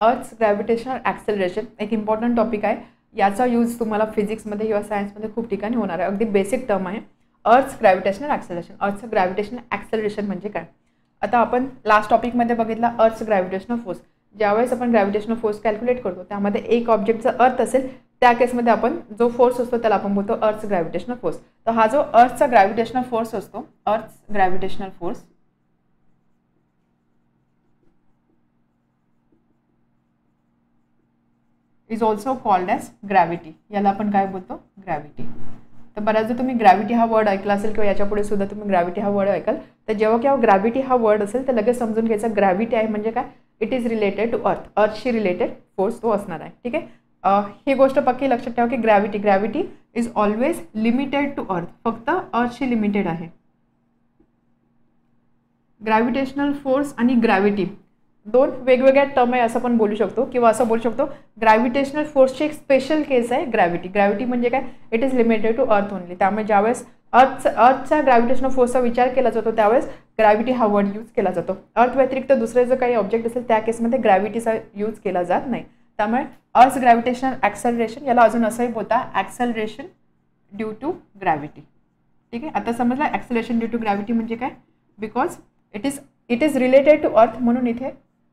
Earth's gravitational acceleration एक important topic आहे. याचा यूज तुम्हाला फिजिक्समध्ये किंवा सायन्समध्ये खूप ठिकाणी होणार आहे. अगदी बेसिक टर्म आहे earth's gravitational acceleration. Earth's gravitational acceleration म्हणजे काय? आता आपण लास्ट टॉपिकमध्ये बघितला अर्थ्स ग्रॅव्हिटेशनल फोर्स. ज्यावेळेस आपण ग्रॅव्हिटेशनल फोर्स कॅल्क्युलेट करतो त्यामध्ये एक ऑब्जेक्टचा अर्थ असेल त्या केसमध्ये आपण जो फोर्स असतो त्याला आपण बोलतो अर्थ्स ग्रॅव्हिटेशनल फोर्स. तर हा जो अर्थचा ग्रॅव्हिटेशनल फोर्स असतो earth's gravitational force is also called as gravity. याला आपण काय बोलतो? ग्रॅव्हिटी. तर बऱ्याचदा तुम्ही ग्रॅव्हिटी हा वर्ड ऐकला असेल किंवा याच्यापुढे सुद्धा तुम्ही ग्रॅव्हिटी हा वर्ड ऐकाल. तर जेव्हा केव्हा ग्रॅव्हिटी हा वर्ड असेल तर लगेच समजून घ्यायचा ग्रॅव्हिटी आहे म्हणजे काय? इट इज रिलेटेड टू अर्थ. अर्थशी रिलेटेड फोर्स तो असणार आहे. ठीक आहे. ही गोष्ट पक्की लक्षात ठेवा की gravity is always limited to earth. फक्त अर्थशी लिमिटेड आहे. ग्रॅव्हिटेशनल फोर्स आणि ग्रॅव्हिटी दोन वेगवेगळ्या टर्म आहे असं पण बोलू शकतो किंवा असं बोलू शकतो ग्रॅव्हिटेशनल फोर्सची एक स्पेशल केस आहे ग्रॅव्हिटी. ग्रॅव्हिटी म्हणजे काय? It is limited to earth only. त्यामुळे ज्यावेळेस अर्थचा ग्रॅव्हिटेशनल फोर्सचा विचार केला जातो त्यावेळेस ग्रॅव्हिटी हा वर्ड यूज केला जातो. अर्थ व्यतिरिक्त दुसरे जर काही ऑब्जेक्ट असेल त्या केसमध्ये ग्रॅव्हिटीचा यूज केला जात नाही. त्यामुळे अर्थ ग्रॅव्हिटेशनल ॲक्सेलरेशन याला अजून असंही बोलता ॲक्सेलरेशन ड्यू टू ग्रॅव्हिटी. ठीक आहे. आता समजलं ॲक्सेलरेशन ड्यू टू ग्रॅव्हिटी म्हणजे काय? Because it is related to earth म्हणून इथे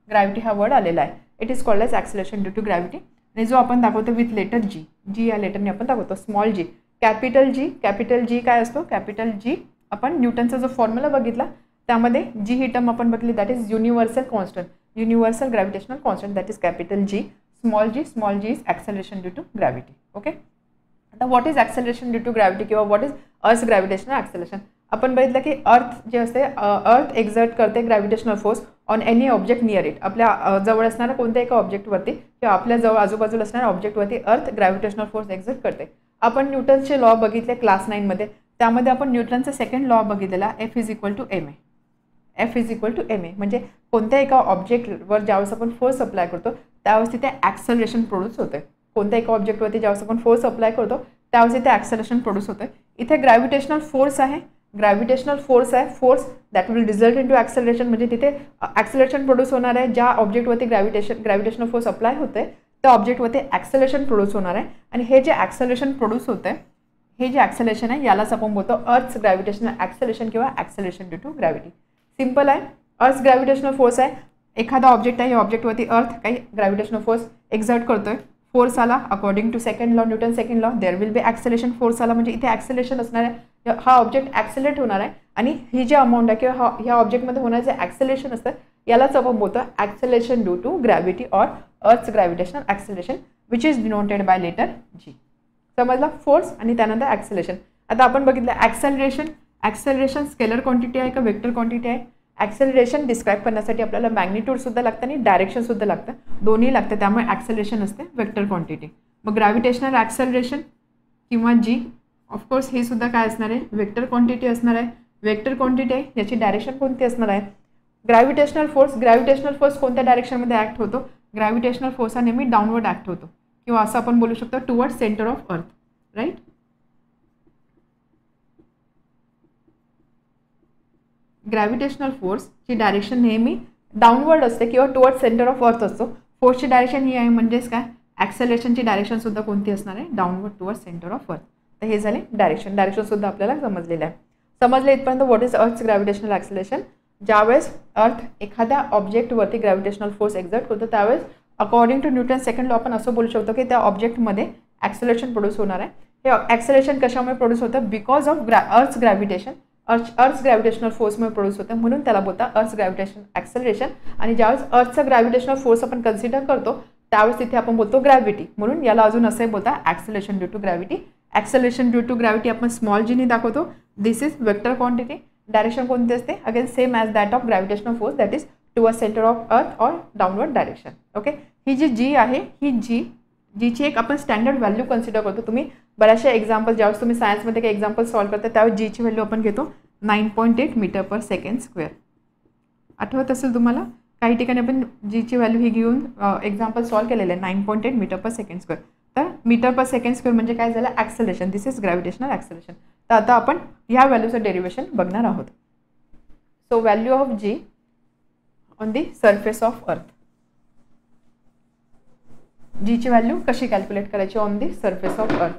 ग्रॅव्हिटी हा वर्ड आलेला आहे. It is called as acceleration due to gravity. आणि जो आपण दाखवतो विथ लेटर जी. जी या लेटरने आपण दाखवतो स्मॉल जी. कॅपिटल जी काय असतो? कॅपिटल जी आपण न्यूटनचा जो फॉर्म्युला बघितला त्यामध्ये जी ही टर्म आपण बघितली that is universal constant. Universal gravitational constant that is capital G. Small G is acceleration due to gravity. Okay. आता what is acceleration due to gravity किंवा what is earth gravitational acceleration? आपण बघितलं की earth जे असते earth exert करते gravitational force on any object near it. आपल्या जवळ असणाऱ्या कोणत्याही एका ऑब्जेक्टवरती किंवा आपल्या जवळ आजूबाजूला असणाऱ्या ऑब्जेक्टवरती अर्थ ग्रॅव्हिटेशनल फोर्स एक्झर्ट करते. आपण न्यूटनचे लॉ बघितले क्लास 9मध्ये. त्यामध्ये आपण न्यूटनचा सेकंड लॉ बघितलेला F is equal to M A. F is equal to M A म्हणजे कोणत्या एका ऑब्जेक्टवर ज्यावेळेस आपण फोर्स अप्लाय करतो त्यावेळेस तिथे ॲक्सेलरेशन प्रोड्यूस होते. कोणत्या एका ऑब्जेक्टवरती ज्यावेळेस आपण फोर्स अप्लाय करतो त्यावेळेस तिथे ॲक्सेलरेशन प्रोड्यूस होते. इथे ग्रॅव्हिटेशनल फोर्स आहे. Force that will result in to acceleration म्हणजे तिथे ॲक्सेलरेशन प्रोड्यूस होणार आहे. ज्या ऑब्जेक्टवरती ग्रॅव्हिटेशनल फोर्स अप्लाय होते त्या ऑब्जेक्टवरती ॲक्सेलरेशन प्रोड्यूस होणार आहे. आणि हे जे ॲक्सेलरेशन प्रोड्यूस होते हे जे ॲक्सेलरेशन आहे यालाच आपण बोलतो अर्थ्स ग्रॅव्हिटेशनल ॲक्सेलरेशन किंवा acceleration due to gravity. Simple आहे. अर्थ ग्रॅव्हिटेशनल फोर्स आहे. एखादा ऑब्जेक्ट आहे या ऑब्जेक्टवरती अर्थ काही ग्रॅव्हिटेशनल फोर्स एक्झर्ट करतोय. फोर्स आला according to second law Newton second law there will be acceleration. Force आला म्हणजे इथे ॲक्सेलरेशन असणार आहे. हा ऑब्जेक्ट ॲक्सेलरेट होणार आहे आणि ही जी अमाऊंट आहे किंवा ह्या ऑब्जेक्टमध्ये होणारे जे ॲक्सेलरेशन असतं यालाच आपण बोलतो acceleration due to gravity or earth's gravitational acceleration which is denoted by letter G. समजला? फोर्स आणि त्यानंतर ॲक्सेलरेशन. आता आपण बघितलं ॲक्सेलरेशन स्केलर क्वांटिटी आहे का वेक्टर क्वांटिटी आहे? ॲक्सेलरेशन डिस्क्राईब करण्यासाठी आपल्याला मॅग्निट्यूडसुद्धा लागतं आणि डायरेक्शनसुद्धा लागतं. दोन्ही लागतं. त्यामुळे ॲक्सेलरेशन असते वेक्टर क्वांटिटी. मग ग्रॅव्हिटेशनल ॲक्सेलरेशन किंवा जी ऑफकोर्स हे सुद्धा काय असणार आहे? वेक्टर क्वांटिटी असणार आहे. वेक्टर क्वांटिटी आहे याची डायरेक्शन कोणती असणार आहे? ग्रॅव्हिटेशनल फोर्स कोणत्या डायरेक्शनमध्ये ॲक्ट होतो? ग्रॅव्हिटेशनल फोर्स हा नेहमी डाऊनवर्ड ॲक्ट होतो किंवा असं आपण बोलू शकतो towards centre of earth. Right. Gravitational फोर्सची डायरेक्शन नेहमी डाऊनवर्ड असते किंवा टुवर्ड्स सेंटर ऑफ अर्थ असतो. फोर्सची डायरेक्शन ही आहे म्हणजेच काय? ॲक्सेलरेशनची डायरेक्शन सुद्धा कोणती असणार आहे? डाऊनवर्ड टुवर्ड्स सेंटर ऑफ अर्थ. तर हे झाले डायरेक्शन सुद्धा आपल्याला समजलेलं आहे. समजले इथपर्यंत what is earth's gravitational acceleration? ज्यावेळेस अर्थ एखाद्या ऑब्जेक्टवरती ग्रॅव्हिटेशनल फोर्स एक्झर्ट करतो त्यावेळेस according to Newton second law आपण असं बोलू शकतो की त्या ऑब्जेक्टमध्ये ॲक्सेलरेशन प्रोड्यूस होणार आहे. हे ॲक्सेलरेशन कशामुळे प्रोड्यूस होतं? बिकॉज ऑफ अर्थ्स ग्रॅव्हिटेशनल फोर्समुळे प्रोड्यूस होतं म्हणून त्याला बोलता अर्थ्स ग्रॅव्हिटेशन ॲक्सेलरेशन. आणि ज्यावेळेस अर्थचा ग्रॅव्हिटेशनल फोर्स आपण कन्सिडर करतो त्यावेळेस तिथे आपण बोलतो ग्रॅव्हिटी. म्हणून याला अजून असंही बोलता acceleration due to gravity. Acceleration due to gravity आपण स्मॉल जीने दाखवतो. This is vector quantity. Direction कोणती असते? Again same as that of gravitational force that is towards centre of earth or downward direction. Okay. ही G G आहे ही जीची एक आपण स्टँडर्ड व्हॅल्यू कन्सिडर करतो. तुम्ही बऱ्याचशा एक्झाम्पल ज्यावेळेस तुम्ही सायन्समध्ये काही एक्झाम्पल सॉल्व्ह करता त्यावेळेस जीची व्हॅल्यू आपण घेतो 9.8 मीटर पर सेकंड स्क्वेअर. आठवत असेल तुम्हाला? काही ठिकाणी आपण जीची व्हॅल्यू ही घेऊन एक्झाम्पल सॉल्व्ह केलेलं आहे 9.8 मीटर पर सेकंड स्क्वेअर. तर मीटर पर सेकंड स्क्वेअर म्हणजे काय झालं? Acceleration. This is gravitational acceleration. तर आता आपण ह्या व्हॅल्यूचं डेरिवेशन बघणार आहोत. So value of G on the surface of earth. जीची व्हॅल्यू कशी कॅल्क्युलेट करायची on the surface of earth.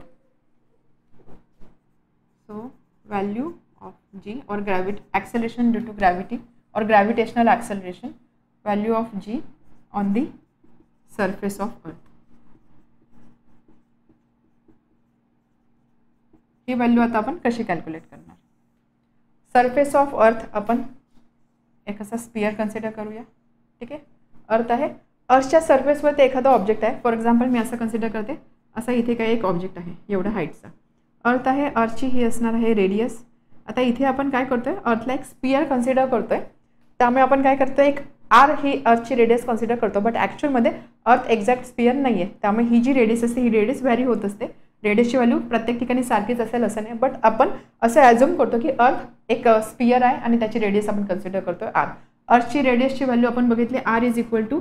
So value of G और gravity acceleration due to gravity और gravitational acceleration, value of G on the surface of earth. He value आता आपण कशी calculate करणार. Surface of earth आपण एक असा स्पियर कन्सिडर करूया. ठीक आहे, अर्थ आहे, अर्थच्या सरफेसवरती एखादा ऑब्जेक्ट आहे. फॉर एक्झाम्पल मी असं कन्सिडर करते, असा इथे काही एक ऑब्जेक्ट आहे एवढ्या हाईटचा, अर्थ आहे. अर्थची ही असणार आहे रेडियस. आता इथे आपण काय करतोय, अर्थला एक स्पियर कन्सिडर करतोय, त्यामुळे आपण काय करतोय, एक आर ही अर्थची रेडियस कन्सिडर करतो. बट ॲक्च्युअलमध्ये अर्थ एक्झॅक्ट स्पियर नाही आहे, त्यामुळे ही जी रेडियस असते ही रेडियस व्हॅरी होत असते. रेडियसची व्हॅल्यू प्रत्येक ठिकाणी सारखीच असेल असं नाही, बट आपण असं ॲझ्युम करतो की अर्थ एक स्पियर आहे आणि त्याची रेडियस आपण कन्सिडर करतो आर. अर्थची रेडियसची व्हॅल्यू आपण बघितली, R is equal to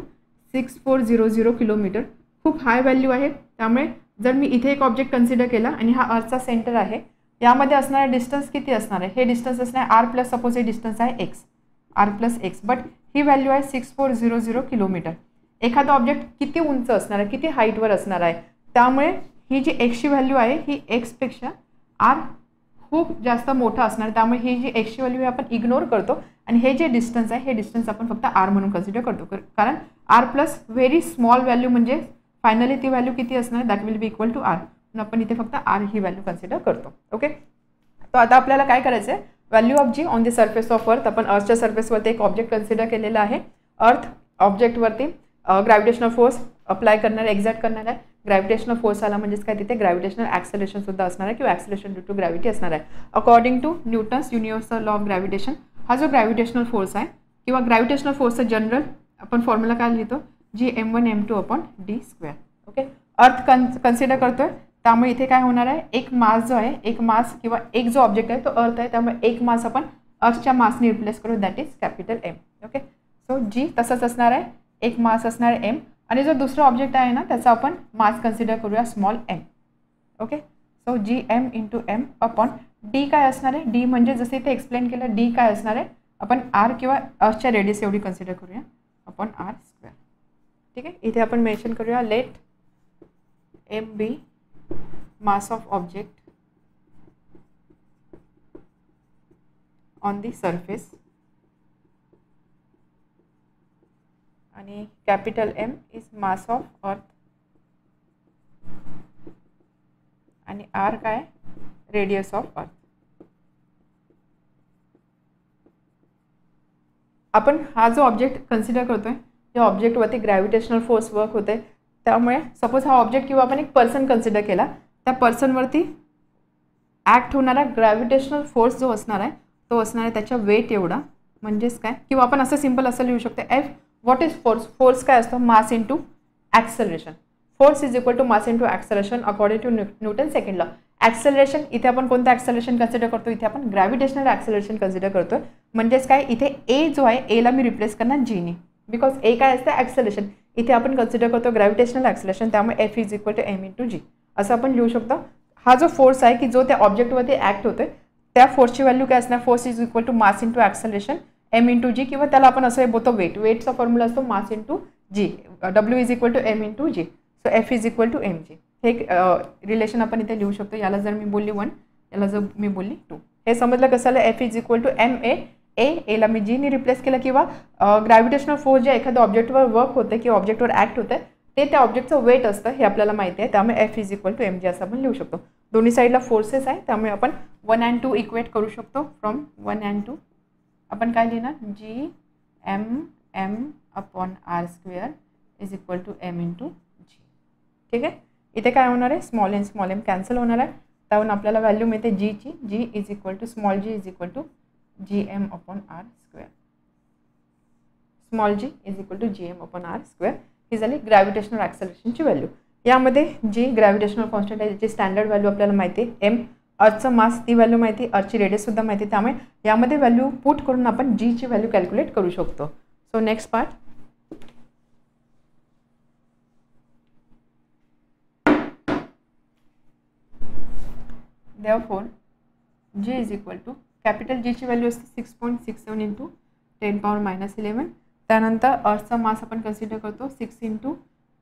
6400 kilometre. खूप हाय व्हॅल्यू आहे, त्यामुळे जर मी इथे एक ऑब्जेक्ट कन्सिडर केला आणि हा अर्थचा सेंटर आहे, यामध्ये असणारा डिस्टन्स किती असणार आहे, हे डिस्टन्स असणार आर प्लस सपोज हे डिस्टन्स आहे X, R plus X, but ही व्हॅल्यू आहे 6400 किलोमीटर. एखादा ऑब्जेक्ट किती उंच असणार आहे, किती हाईटवर असणार आहे, त्यामुळे ही जी एक्सची व्हॅल्यू आहे ही एक्सपेक्षा आर खूप जास्त मोठा असणार, त्यामुळे ही जी एक्सची व्हॅल्यू आहे आपण इग्नोर करतो आणि हे जे डिस्टन्स आहे हे डिस्टन्स आपण फक्त आर म्हणून कन्सिडर करतो. कारण R plus very small value म्हणजे फायनली ती व्हॅल्यू किती असणार, that will be equal to R, म्हणून आपण इथे फक्त आर ही व्हॅल्यू कन्सिडर करतो. ओके, तर आता आपल्याला काय करायचं आहे, value of G on the surface of earth. आपण अर्थच्या सरफेसवरती एक ऑब्जेक्ट कन्सिडर केलेला आहे. अर्थ ऑब्जेक्टवरती ग्रॅव्हिटेशनल फोर्स अप्लाय करणार, एक्झॅक्ट करणार आहे. ग्रॅव्हिटेशनल फोर्स आला म्हणजेच काय, तिथे ग्रॅव्हिटेशनल ॲक्सेलरेशन सुद्धा असणार आहे किंवा ॲक्सेलरेशन ड्यू टू ग्रॅव्हिटी असणार आहे. According to Newton's universal law of gravitation, हा जो ग्रॅव्हिटेशनल फोर्स आहे किंवा ग्रॅव्हिटेशनल फोर्सचा जनरल आपण फॉर्म्युला काय लिहितो, Gm1m2 upon d square. Okay, earth consider करतोय, त्यामुळे इथे काय होणार आहे, एक मास जो आहे, एक मास किंवा एक जो ऑब्जेक्ट आहे तो अर्थ आहे, त्यामुळे एक मास आपण अर्थच्या मासने रिप्लेस करू, that is capital M. Okay, so G तसंच असणार आहे, एक मास असणार आहे एम, आणि जो दुसरा ऑब्जेक्ट आहे ना त्याचा आपण मास कन्सिडर करूया small M. Okay, so Gm into M upon D काय असणार आहे, डी म्हणजे जसे इथे एक्सप्लेन केलं, डी काय असणार आहे, आपण आर किंवा अर्थच्या रेडियस एवढी कन्सिडर करूया अपॉन आर स्क्वेअर. ठीक आहे, इथे आपण मेन्शन करूया, let M be mass of object on the surface आणि capital M is mass of earth आणि आर काय, रेडियस ऑफ अर्थ. आपण हा जो ऑब्जेक्ट कन्सिडर करतोय, त्या ऑब्जेक्टवरती ग्रॅव्हिटेशनल फोर्स वर्क होते, त्यामुळे सपोज हा ऑब्जेक्ट किंवा आपण एक पर्सन कन्सिडर केला, त्या पर्सनवरती ॲक्ट होणारा ग्रॅव्हिटेशनल फोर्स जो असणार आहे तो असणार आहे त्याच्या वेट एवढा, म्हणजेच काय, किंवा आपण असं सिम्पल असं लिहू शकतो, F what is force, force काय असतो, mass into acceleration. Force is equal to mass into acceleration according to Newton second law. Acceleration इथे आपण कोणतं ॲक्सेलरेशन कन्सिडर करतो, इथे आपण ग्रॅव्हिटेशनल ॲक्सेलरेशन कन्सिडर करतो, म्हणजेच काय, इथे ए जो आहे एला मी रिप्लेस करणार जीने, बिकॉज ए काय असतं ॲक्सेलरेशन, इथे आपण कन्सिडर करतो ग्रॅव्हिटेशनल ॲक्सेलरेशन, त्यामुळे F is equal to M into G असं आपण लिहू शकतो. हा जो फोर्स आहे की जो त्या ऑब्जेक्टवरती ॲक्ट होतोय, त्या फोर्सची व्हॅल्यू काय असणार, force is equal to mass into acceleration M into G, किंवा त्याला आपण असं बोलतो वेट, वेटचा फॉर्म्युला असतो mass into G, W is equal to M into G, so F is equal to M G. हे रिलेशन आपण इथे लिहू शकतो. याला जर मी बोलली 1, याला जर मी बोलली 2, हे समजलं कसं आलं, F is equal to M एला मी जीने रिप्लेस केलं, किंवा ग्रॅव्हिटेशनल फोर्स जे एखाद्या ऑब्जेक्टवर वर्क होते किंवा ऑब्जेक्टवर ॲक्ट होतं ते त्या ऑब्जेक्टचं वेट असतं, हे आपल्याला माहिती आहे, त्यामुळे F is equal to M G असं आपण लिहू शकतो. दोन्ही साईडला फोर्सेस आहे, त्यामुळे आपण 1 and 2 इक्वेट करू शकतो. फ्रॉम 1 and 2 आपण काय लिहिणार, G M upon R square is equal to M into G. ठीक आहे, इथे काय होणार आहे, स्मॉल एम कॅन्सल होणार आहे, त्यावरून आपल्याला व्हॅल्यू मिळते जीची, G is equal to small G is equal to Gm upon R square, small G is equal to Gm upon R square. ही झाली ग्रॅव्हिटेशनल ॲक्सेलरेशनची व्हॅल्यू. यामध्ये जी ग्रॅव्हिटेशनल कॉन्स्टंट आहे त्याची स्टँडर्ड व्हॅल्यू आपल्याला माहिती आहे, एम, अर्थचं मास ती व्हॅल्यू माहिती, अर्थची रेडियससुद्धा माहिती, त्यामुळे यामध्ये व्हॅल्यू पुट करून आपण जीची व्हॅल्यू कॅल्क्युलेट करू शकतो. So next part, therefore G is equal to capital जीची व्हॅल्यू असते 6.67 इंटू 10⁻⁻11. त्यानंतर अर्थचा मास आपण कन्सिडर करतो 6 इंटू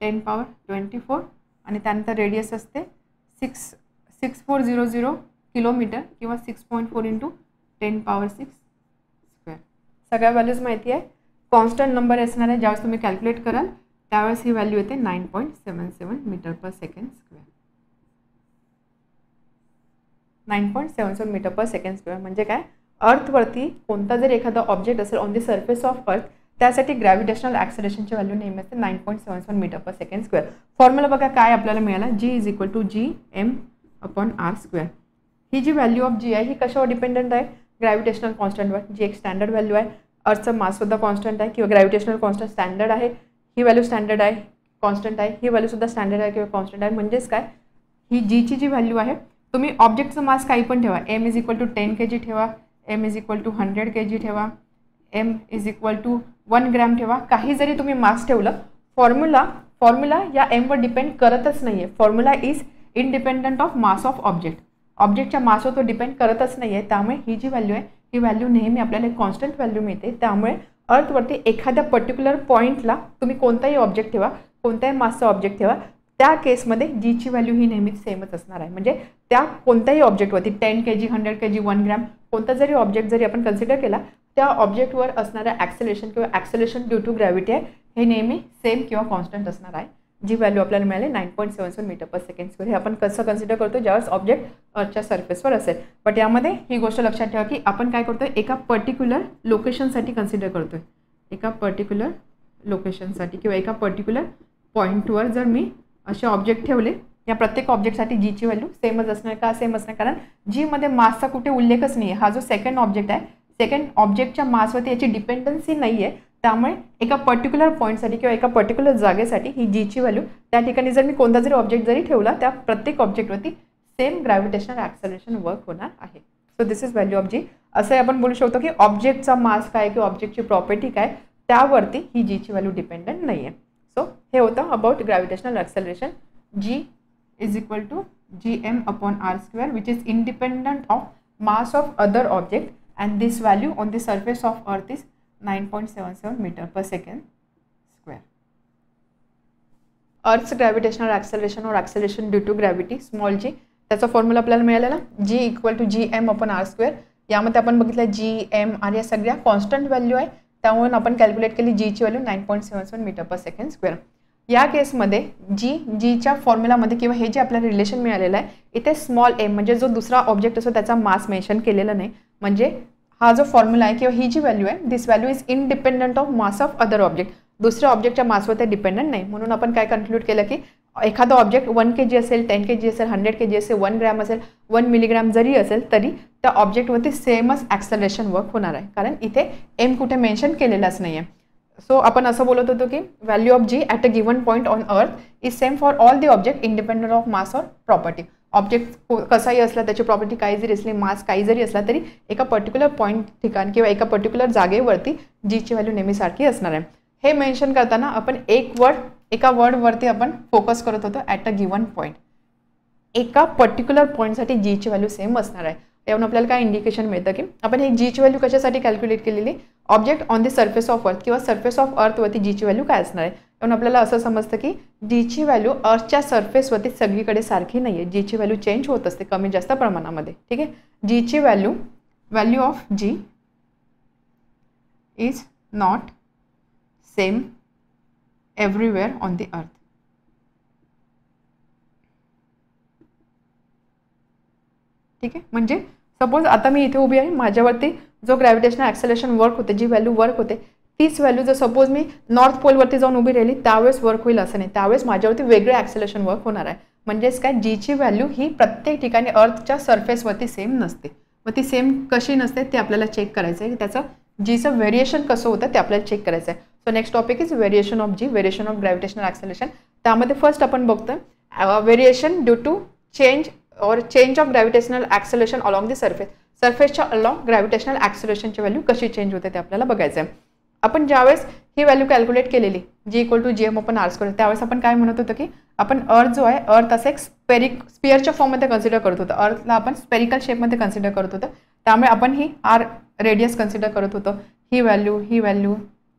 10^24 आणि त्यानंतर रेडियस असते 6400 किलोमीटर किंवा 6.4 × 10^6 स्क्वेअर. सगळ्या व्हॅल्यूज माहिती आहे. कॉन्स्टंट नंबर असणार आहे, ज्यावेळेस तुम्ही कॅल्क्युलेट कराल त्यावेळेस ही व्हॅल्यू येते 9.77 metre per second square. 9.77 metre per second square म्हणजे काय, अर्थवरती कोणता जर एखादा ऑब्जेक्ट असेल ऑन द सरफेस ऑफ अर्थ त्यासाठी ग्रॅव्हिटेशनल ॲक्सेलरेशनची व्हॅल्यू नेहमी असते 9.77 metre per second square. Formula बघा काय आपल्याला मिळाला, G = Gm/r². ही जी व्हॅल्यू ऑफ G आहे ही कशावर डिपेंडंट आहे, ग्रॅव्हिटेशनल कॉन्स्टंटवर. जी एक स्टँडर्ड व्हॅल्यू आहे. अर्थचं माससुद्धा कॉन्स्टंट आहे किंवा ग्रॅव्हिटेशनल कॉन्स्टंट स्टँडर्ड आहे. ही व्हॅल्यू स्टँडर्ड आहे, कॉन्स्टंट आहे. ही व्हॅल्यूसुद्धा स्टँडर्ड आहे किंवा कॉन्स्टंट आहे. म्हणजेच काय, ही जीची जी व्हॅल्यू आहे, तुम्ही ऑब्जेक्टचं मास काही पण ठेवा, m = 10 kg ठेवा, m = 100 kg ठेवा, m = 1 ग्रॅम ठेवा, काही जरी तुम्ही मास ठेवलं, फॉर्म्युला या एमवर डिपेंड करतच नाही आहे. Formula is independent of mass of object. ऑब्जेक्टच्या मासवर तो डिपेंड करतच नाही आहे. त्यामुळे ही जी व्हॅल्यू आहे ही व्हॅल्यू नेहमी आपल्याला एक कॉन्स्टंट व्हॅल्यू मिळते. त्यामुळे अर्थवरती एखाद्या पर्टिक्युलर पॉईंटला तुम्ही कोणताही ऑब्जेक्ट ठेवा, कोणत्याही मासचा ऑब्जेक्ट ठेवा, त्या केसमध्ये जीची व्हॅल्यू ही नेहमीच सेमच असणार आहे. म्हणजे त्या कोणत्याही ऑब्जेक्टवरती 10 kg, 100 kg, 1 ग्रॅम कोणता जरी ऑब्जेक्ट जरी आपण कन्सिडर केला, त्या ऑब्जेक्टवर असणारं ॲक्सेलेरेशन किंवा ॲक्सेलेरेशन ड्यू टू ग्रॅव्हिटी आहे हे नेहमी सेम किंवा कॉन्स्टंट असणार आहे. जी व्हॅल्यू आपल्याला मिळाली 9.77 मीटर पर सेकंड स्क्वेअर. हे आपण कसं कन्सिडर करतो, ज्यावेळेस ऑब्जेक्ट अर्थच्या सरफेसवर असेल. बट यामध्ये ही गोष्ट लक्षात ठेवा की आपण काय करतोय, एका पर्टिक्युलर लोकेशनसाठी कन्सिडर करतोय. एका पर्टिक्युलर लोकेशनसाठी किंवा एका पर्टिक्युलर पॉईंटवर जर मी असे ऑब्जेक्ट ठेवले, या प्रत्येक ऑब्जेक्टसाठी जीची व्हॅल्यू सेमच असणार. का सेम असणार, कारण जीमध्ये मासचा कुठे उल्लेखच नाही आहे. हा जो सेकंड ऑब्जेक्ट आहे, सेकंड ऑब्जेक्टच्या मासवरती याची डिपेंडन्सी नाही आहे. त्यामुळे एका पर्टिक्युलर पॉईंटसाठी किंवा एका पर्टिक्युलर जागेसाठी ही जीची व्हॅल्यू, त्या ठिकाणी जर मी कोणता जरी ऑब्जेक्ट जरी ठेवला, त्या प्रत्येक ऑब्जेक्टवरती सेम ग्रॅव्हिटेशनल ॲक्सेलरेशन वर्क होणार आहे. So this is value of G. असं आपण बोलू शकतो की ऑब्जेक्टचा मास काय किंवा ऑब्जेक्टची प्रॉपर्टी काय त्यावरती ही जीची व्हॅल्यू डिपेंडंट नाही आहे. सो हे होतं about gravitational acceleration. G = Gm/r² which is independent of mass of other object and this value on the surface of earth is 9.77 meter per second square. Earth's gravitational acceleration or acceleration due to gravity small g, त्याचा formula आपल्याला मिळालेला G = Gm/r². यामध्ये आपण बघितलं G, M, R या सगळ्या constant value आहे. त्यामुळे आपण कॅल्क्युलेट केली जीची value 9.77 metre per second square. या केसमध्ये जीच्या फॉर्म्युलामध्ये किंवा हे जे आपल्याला रिलेशन मिळालेलं आहे, इथे स्मॉल एम म्हणजे जो दुसरा ऑब्जेक्ट असतो त्याचा मास मेन्शन केलेला नाही. म्हणजे हा जो फॉर्म्युला आहे किंवा ही जी व्हॅल्यू आहे, this value is independent of mass of other object. दुसऱ्या ऑब्जेक्टच्या मासवर ते डिपेंडंट नाही. म्हणून आपण काय कन्क्लूड केलं की एखादा ऑब्जेक्ट 1 kg असेल, 10 kg असेल, 100 kg असेल, 1 ग्रॅम असेल, 1 मिलीग्रॅम जरी असेल तरी त्या ऑब्जेक्टवरती सेमच ॲक्सेलरेशन वर्क होणार आहे. कारण इथे एम कुठे मेन्शन केलेलाच नाही आहे. सो आपण असं बोलत होतो की value of G at a given point on earth is same for all the object independent of mass or property. Object कसाही असला, त्याची प्रॉपर्टी काही जरी असली, मास काही जरी असला तरी एका पर्टिक्युलर पॉईंट ठिकाण किंवा एका पर्टिक्युलर जागेवरती जीची व्हॅल्यू नेहमीसारखी असणार आहे. हे मेन्शन करताना आपण एका वर्डवरती आपण फोकस करत होतो, ॲट अ गिवन पॉईंट. एका पर्टिक्युलर पॉईंटसाठी जीची व्हॅल्यू सेम असणार आहे. यावरून आपल्याला काय इंडिकेशन मिळतं की आपण हे जीची व्हॅल्यू कशासाठी कॅल्क्युलेट केलेली, object on the surface of अर्थ किंवा सरफेस ऑफ अर्थवरती जीची व्हॅल्यू काय असणार आहे. यावरून आपल्याला असं समजतं की जीची व्हॅल्यू अर्थच्या सरफेसवरती सगळीकडे सारखी नाही आहे. जीची व्हॅल्यू चेंज होत असते कमी जास्त प्रमाणामध्ये. ठीक आहे. जीची value of G is not same everywhere on the earth. ठीक आहे. म्हणजे सपोज आता मी इथे उभी आहे, माझ्यावरती जो ग्रॅव्हिटेशनल ॲक्सेलरेशन वर्क होते, जी व्हॅल्यू वर्क होते, तीच व्हॅल्यू जर सपोज मी नॉर्थ पोलवरती जाऊन उभी राहिली त्यावेळेस वर्क होईल असं नाही. त्यावेळेस माझ्यावरती वेगळे ॲक्सेलरेशन वर्क होणार आहे. म्हणजेच काय, जीची व्हॅल्यू ही प्रत्येक ठिकाणी अर्थच्या सरफेसवरती सेम नसते. मग ती सेम कशी नसते ते आपल्याला चेक करायचं आहे. त्याचं जीचं व्हेरिएशन कसं होतं ते आपल्याला चेक करायचं आहे. So next topic is variation of G, variation of gravitational acceleration. त्यामध्ये फर्स्ट आपण बघतोय variation due to change of gravitational acceleration along the सरफेसच्या अलॉंग ग्रॅव्हिटेशनल ॲक्सेलरेशनची व्हॅल्यू कशी चेंज होते ते आपल्याला बघायचं आहे. आपण ज्यावेळेस ही व्हॅल्यू कॅल्क्युलेट केलेली G = Gm/r², त्यावेळेस आपण काय म्हणत होतो की आपण अर्थ जो आहे, अर्थ असं एक स्पिअरच्या फॉर्ममध्ये कन्सिडर करत होतो. अर्थला आपण स्पेरिकल शेपमध्ये कन्सिडर करत होतो. त्यामुळे आपण ही आर रेडियस कन्सिडर करत होतो. ही व्हॅल्यू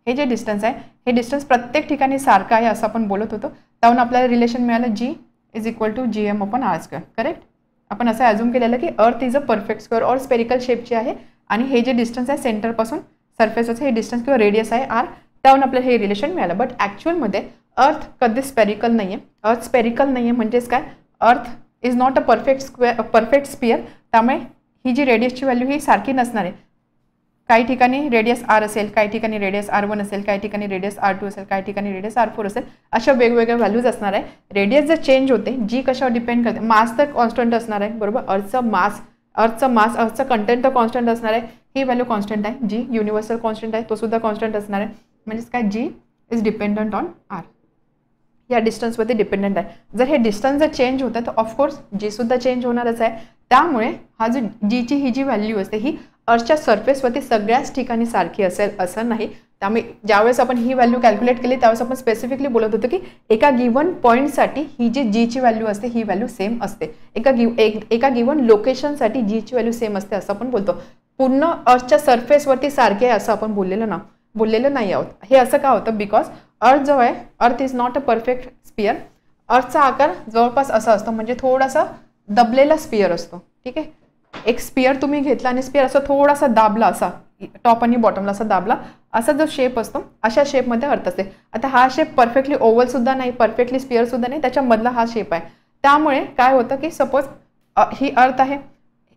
हे जे डिस्टन्स आहे, हे डिस्टन्स प्रत्येक ठिकाणी सारखं आहे असं आपण बोलत होतो. त्याहून आपल्याला रिलेशन मिळालं G is equal to GM/r². Correct. आपण असं ॲझ्युम केलेलं की earth is a perfect square और स्पेरिकल शेपची आहे आणि हे जे डिस्टन्स आहे सेंटरपासून सरफेसचं हे डिस्टन्स किंवा रेडियस आहे r, त्याहून आपल्याला हे रिलेशन मिळालं. बट ॲक्च्युअलमध्ये अर्थ कधीच स्पेरिकल नाही आहे. अर्थ स्पेरिकल नाही आहे म्हणजेच काय, earth is not a perfect sphere. त्यामुळे ही जी रेडियसची व्हॅल्यू ही सारखी नसणार आहे. काही ठिकाणी रेडियस r असेल, काही ठिकाणी रेडियस r1 असेल, काही ठिकाणी रेडियस r2 असेल, काही ठिकाणी रेडियस r4 असेल, अशा वेगवेगळ्या व्हॅल्यूज असणार आहे. रेडियस जर चेंज होते, जी कशावर डिपेंड करते, मास तर कॉन्स्टंट असणार आहे बरोबर. अर्थचं मास कंटेंट तर कॉन्स्टंट असणार आहे. ही व्हॅल्यू कॉन्स्टंट आहे, जी युनिव्हर्सल कॉन्स्टंट आहे तो सुद्धा कॉन्स्टंट असणार आहे. म्हणजेच काय, g is dependent on r, या डिस्टन्सवरती डिपेंडंट आहे. जर हे डिस्टन्स जर चेंज होतं तर ऑफकोर्स जी सुद्धा चेंज होणारच आहे. त्यामुळे हा जो जीची ही जी व्हॅल्यू असते ही अर्थच्या सरफेसवरती सगळ्याच ठिकाणी सारखी असेल असं नाही. त्यामुळे ज्यावेळेस आपण ही व्हॅल्यू कॅल्क्युलेट केली त्यावेळेस आपण स्पेसिफिकली बोलत होतो की एका गिवन पॉईंटसाठी ही जी जीची व्हॅल्यू असते ही व्हॅल्यू सेम असते. एका गिवन लोकेशनसाठी जीची व्हॅल्यू सेम असते असं आपण बोलतो. पूर्ण अर्थच्या सरफेसवरती सारखे आहे असं आपण बोललेलं नाही आहोत. हे असं का होतं, बिकॉज अर्थ जो आहे, earth is not a perfect sphere. अर्थचा आकार जवळपास असा असतो, म्हणजे थोडासा दबलेला स्पियर असतो. ठीक आहे. एक स्पियर तुम्ही घेतला आणि स्पियर असं थोडासा दाबला, असा टॉप आणि बॉटमला असा दाबला, असा जो शेप असतो अशा शेपमध्ये अर्थ असते. आता हा शेप परफेक्टली ओव्हल सुद्धा नाही, परफेक्टली स्पियर सुद्धा नाही, त्याच्यामधला हा शेप आहे. त्यामुळे काय होतं की सपोज ही अर्थ आहे,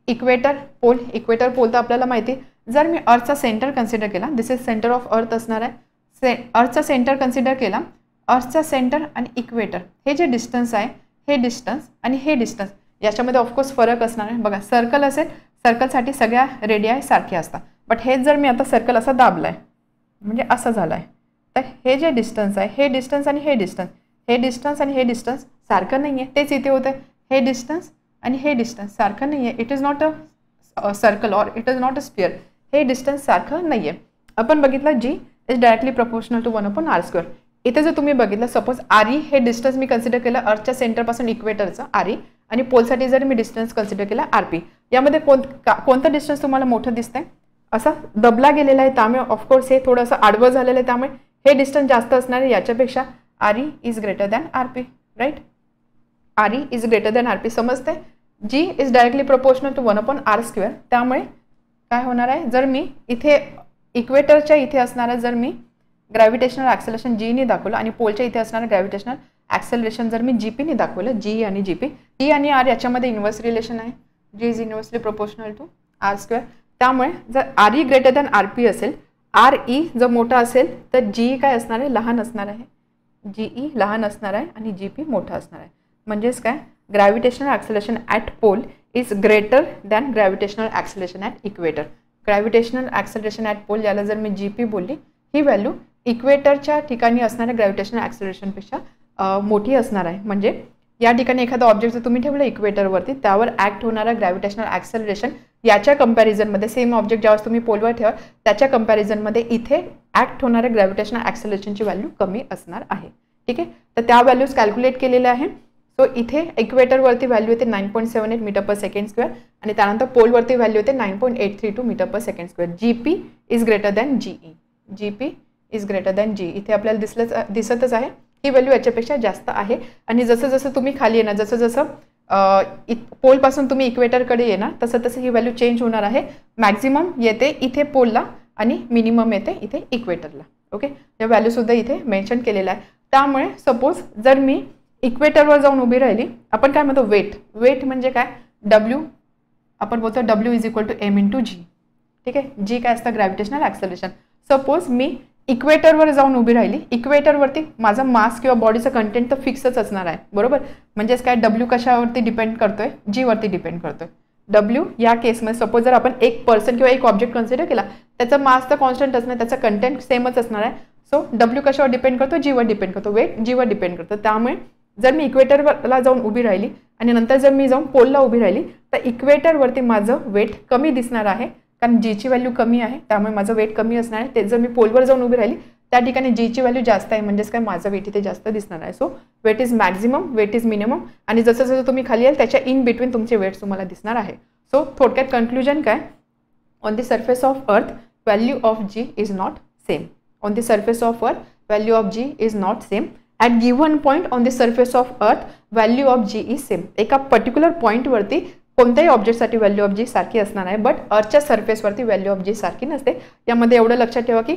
इक्वेटर पोल तर आपल्याला माहिती. जर मी अर्थचा सेंटर कन्सिडर केला, दिस इज सेंटर ऑफ अर्थ असणार आहे. अर्थचा सेंटर कन्सिडर केला, अर्थचा सेंटर आणि इक्वेटर हे जे डिस्टन्स आहे, हे डिस्टन्स आणि हे डिस्टन्स याच्यामध्ये ऑफकोर्स फरक असणार आहे. बघा, सर्कल असेल, सर्कलसाठी सगळ्या रेडियाई सारख्या असतात. बट हेच जर मी आता सर्कल असा दाबला आहे, म्हणजे असं झालं आहे, तर हे जे डिस्टन्स आहे, हे डिस्टन्स आणि हे डिस्टन्स आणि हे डिस्टन्स सारखं नाही आहे. तेच इथे होतं, हे डिस्टन्स आणि हे डिस्टन्स सारखं नाही आहे. It is not a circle or it is not a sphere. हे डिस्टन्स सारखं नाही आहे. आपण बघितलं G is directly proportional to 1/r². इथे जर तुम्ही बघितलं, सपोज RE हे डिस्टन्स मी कन्सिडर केलं अर्थच्या सेंटरपासून इक्वेटरचं RE, आणि पोलसाठी जर मी डिस्टन्स कन्सिडर केला RP. यामध्ये कोणतं डिस्टन्स तुम्हाला मोठं दिसतंय, असा दबला गेलेला आहे. त्यामुळे ऑफकोर्स हे थोडंसं आडवं झालेलं आहे, त्यामुळे हे डिस्टन्स जास्त असणार आहे याच्यापेक्षा. RE is greater than RP, right. RE is greater than RP, समजते. G is directly proportional to 1/r². त्यामुळे काय होणार आहे, जर मी इथे इक्वेटरच्या इथे असणारा जर मी ग्रॅव्हिटेशनल ॲक्सेलरेशन G ने दाखवलं आणि पोलच्या इथे असणारं ग्रॅव्हिटेशनल ॲक्सेलरेशन जर मी GP ने दाखवलं, G आणि GP, G आणि R याच्यामध्ये इन्व्हर्स रिलेशन आहे. G is inversely proportional to r². त्यामुळे जर RE ग्रेटर दॅन RP असेल, RE जर मोठा असेल तर GE काय असणार आहे, लहान असणार आहे. GE लहान असणार आहे आणि GP मोठा असणार आहे. म्हणजेच काय, gravitational acceleration at pole is greater than gravitational acceleration at equator. Gravitational acceleration at pole याला जर मी GP बोलली, ही व्हॅल्यू इक्वेटरच्या ठिकाणी असणाऱ्या ग्रॅव्हिटेशनल ॲक्सेलरेशनपेक्षा मोठी असणार आहे. म्हणजे या ठिकाणी एखादा ऑब्जेक्ट जर तुम्ही ठेवलं इक्वेटरवरती, त्यावर ॲक्ट होणारा ग्रॅव्हिटेशनल ॲक्सेलरेशन याच्या कंपॅरिझनमध्ये, सेम ऑब्जेक्ट ज्यावेळेस तुम्ही पोलवर ठेवा त्याच्या कंपॅरिझनमध्ये इथे ॲक्ट होणाऱ्या ग्रॅव्हिटेशनल ॲक्सेलरेशनची व्हॅल्यू कमी असणार आहे. ठीक आहे. तर त्या व्हॅल्यूज कॅल्क्युलेट केलेल्या आहे. सो इथे इक्वेटरवरती व्हॅल्यू येते 9.78 मीटर/सेकंड स्क्वेअर आणि त्यानंतर पोलवरती व्हॅल्यू येते 9.832 metre per second square. GP is greater than GE. GP is greater than G. इथे आपल्याला दिसतच आहे ही व्हॅल्यू याच्यापेक्षा जास्त आहे. आणि जसं जसं तुम्ही खाली येणार, जसं जसं पोलपासून तुम्ही इक्वेटरकडे येणार, तसं तसं ही व्हॅल्यू चेंज होणार आहे. मॅक्झिमम येते इथे पोलला आणि मिनिमम येते इथे इक्वेटरला. ओके, या व्हॅल्यूसुद्धा इथे मेन्शन केलेलं आहे. त्यामुळे सपोज जर मी इक्वेटरवर जाऊन उभी राहिली, आपण काय म्हणतो वेट म्हणजे काय, W आपण बोलतो W is equal to m/g. ठीक आहे. G काय असतं, ग्रॅव्हिटेशनल ॲक्सेलरेशन. सपोज मी इक्वेटरवर जाऊन उभी राहिली, इक्वेटरवरती माझा मास किंवा बॉडीचं कंटेंट तर फिक्सच असणार आहे बरोबर. म्हणजेच काय, W कशावरती डिपेंड करतोय, G वरती डिपेंड करतोय. W या केसमध्ये सपोज जर आपण एक पर्सन किंवा एक ऑब्जेक्ट कन्सिडर केला, त्याचा मास तर कॉन्स्टंट असणार, त्याचा कंटेंट सेमच असणार आहे. सो W कशावर डिपेंड करतो, G वर डिपेंड करतो, वेट G वर डिपेंड करतो. त्यामुळे जर मी इक्वेटरला जाऊन उभी राहिली आणि नंतर जर मी जाऊन पोलला उभी राहिली, तर इक्वेटरवरती माझं वेट कमी दिसणार आहे, कारण Gची व्हॅल्यू कमी आहे, त्यामुळे माझं वेट कमी असणार आहे. ते जर मी पोलवर जाऊन उभी राहिली त्या ठिकाणी Gची व्हॅल्यू जास्त आहे, म्हणजेच काय, माझं वेट इथे जास्त दिसणार आहे. So weight is maximum, weight is minimum, आणि जसं जसं तुम्ही खाली याल त्याच्या इन बिटवीन तुमचे वेट्स तुम्हाला दिसणार आहे. सो थोडक्यात कन्क्लुजन काय, on the surface of earth value of G is not same. On the surface of earth value of G is not same. At given point on the surface of earth value of G is same. एका particular पॉईंटवरती कोणत्याही ऑब्जेक्टसाठी value of G सारखी असणार आहे, but अर्थच्या सर्फेसवरती value of G सारखी नसते. यामध्ये एवढं लक्षात ठेवा की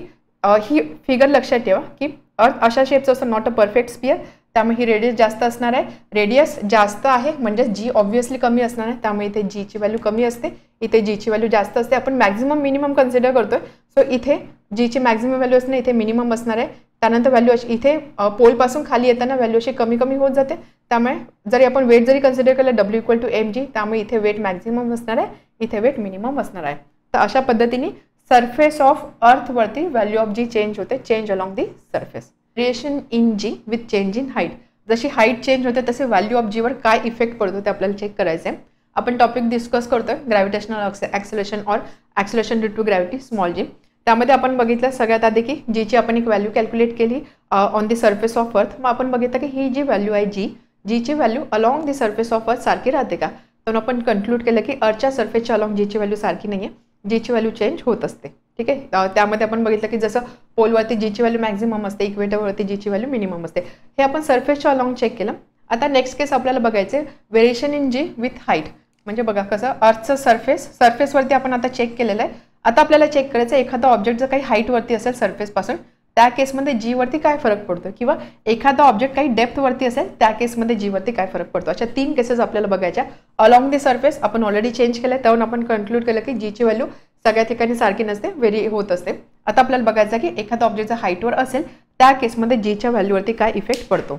ही फिगर लक्षात ठेवा की अर्थ अशा शेपचं असतं, नॉट अ परफेक्ट स्पियर. त्यामुळे ही रेडियस जास्त असणार आहे. रेडियस जास्त आहे म्हणजे जी ऑब्व्हियसली कमी असणार आहे, त्यामुळे इथे जीची व्हॅल्यू कमी असते, इथे जीची व्हॅल्यू जास्त असते. आपण मॅक्झिमम मिनिमम कन्सिडर करतोय, सो इथे जीची मॅक्झिमम व्हॅल्यू असणार, इथे मिनिमम असणार आहे. त्यानंतर व्हॅल्यू अशी इथे पोलपासून खाली येताना व्हॅल्यू अशी कमी कमी होत जाते. त्यामुळे जरी आपण वेट जरी कन्सिडर केलं W = mg, त्यामुळे इथे वेट मॅक्झिमम असणार आहे, इथे वेट मिनिमम असणार आहे. तर अशा पद्धतीने सर्फेस ऑफ अर्थवरती व्हॅल्यू ऑफ जी चेंज होते, change along the surface. Variation in G with change in height. जशी हाईट चेंज होते तसे व्हॅल्यू ऑफ जीवर काय इफेक्ट पडतो ते आपल्याला चेक करायचं आहे. आपण टॉपिक डिस्कस करतोय gravitational acceleration or acceleration due to gravity small g. त्यामध्ये आपण बघितलं सगळ्यात आधी की जीची आपण एक व्हॅल्यू कॅल्क्युलेट केली on the surface of earth. मग आपण बघितलं की ही जी व्हॅल्यू आहे जीची value along the surface of अर्थ सारखी राहते का. तर आपण कन्क्लूड केलं की अर्थच्या सर्फेसच्या अलॉंग जीची व्हॅल्यू सारखी नाही आहे, जीची व्हॅल्यू चेंज होत असते. ठीक आहे. त्यामध्ये आपण बघितलं की जसं पोलवरती जीची व्हॅल्यू मॅक्झिमम असते, इक्वेटरवरती जीची व्हॅल्यू मिनिमम असते. हे आपण सर्फेसच्या अलॉंग चेक केलं. आता नेक्स्ट केस आपल्याला बघायचे variation in G with height. म्हणजे बघा कसं अर्थचं सर्फेसवरती आपण आता चेक केलेलं आहे. आता आपल्याला चेक करायचं एखादा ऑब्जेक्ट जर काही हाईटवरती असेल सर्फेसपासून, त्या केसमध्ये जीवरती काय फरक पडतो, किंवा एखादा ऑब्जेक्ट काही डेप्थवरती असेल त्या केसमध्ये जीवरती काय फरक पडतो. अशा 3 केसेस आपल्याला बघायच्या. अलॉंग दी सर्फेस आपण ऑलरेडी चेंज केलं, त्यावरून आपण कन्क्लूड केलं की जीची व्हॅल्यू सगळ्या ठिकाणी सारखी नसते, व्हेरी होत असते. आता आपल्याला बघायचं की एखादा ऑब्जेक्ट जर हाईटवर असेल त्या केसमध्ये जीच्या व्हॅल्यूवरती काय इफेक्ट पडतो.